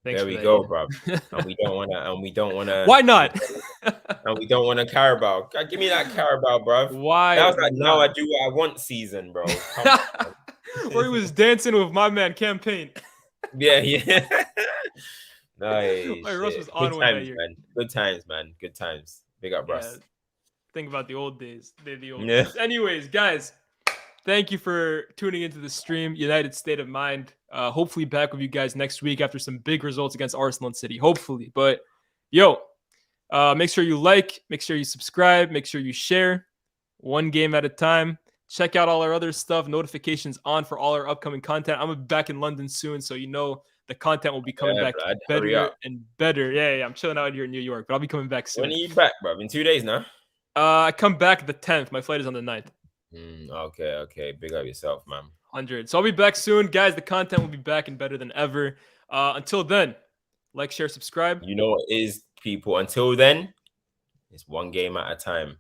Thanks. There we go, bro. And we don't want to. Why not? And we don't want a Carabao. God, give me that Carabao, bro. Why? That was like now I do what I want season, bro. Where he was dancing with my man Campaign. Yeah. Nice. Russ was on Good times, man. Good times, man. Good times. Big up, Russ. Yeah. Think about the old days. The old days. Anyways, guys, thank you for tuning into the stream. United State of Mind. Hopefully back with you guys next week after some big results against Arsenal and City. Hopefully. But make sure you like, make sure you subscribe, make sure you share. One game at a time. Check out all our other stuff. Notifications on for all our upcoming content. I'm back in London soon, so the content will be coming back better and better. Yeah, I'm chilling out here in New York, but I'll be coming back soon. When are you back, bro? In 2 days now? I come back the 10th. My flight is on the 9th. Okay. Big up yourself, man. 100. So I'll be back soon. Guys, the content will be back and better than ever. Until then, like, share, subscribe. You know what is, people? Until then, it's one game at a time.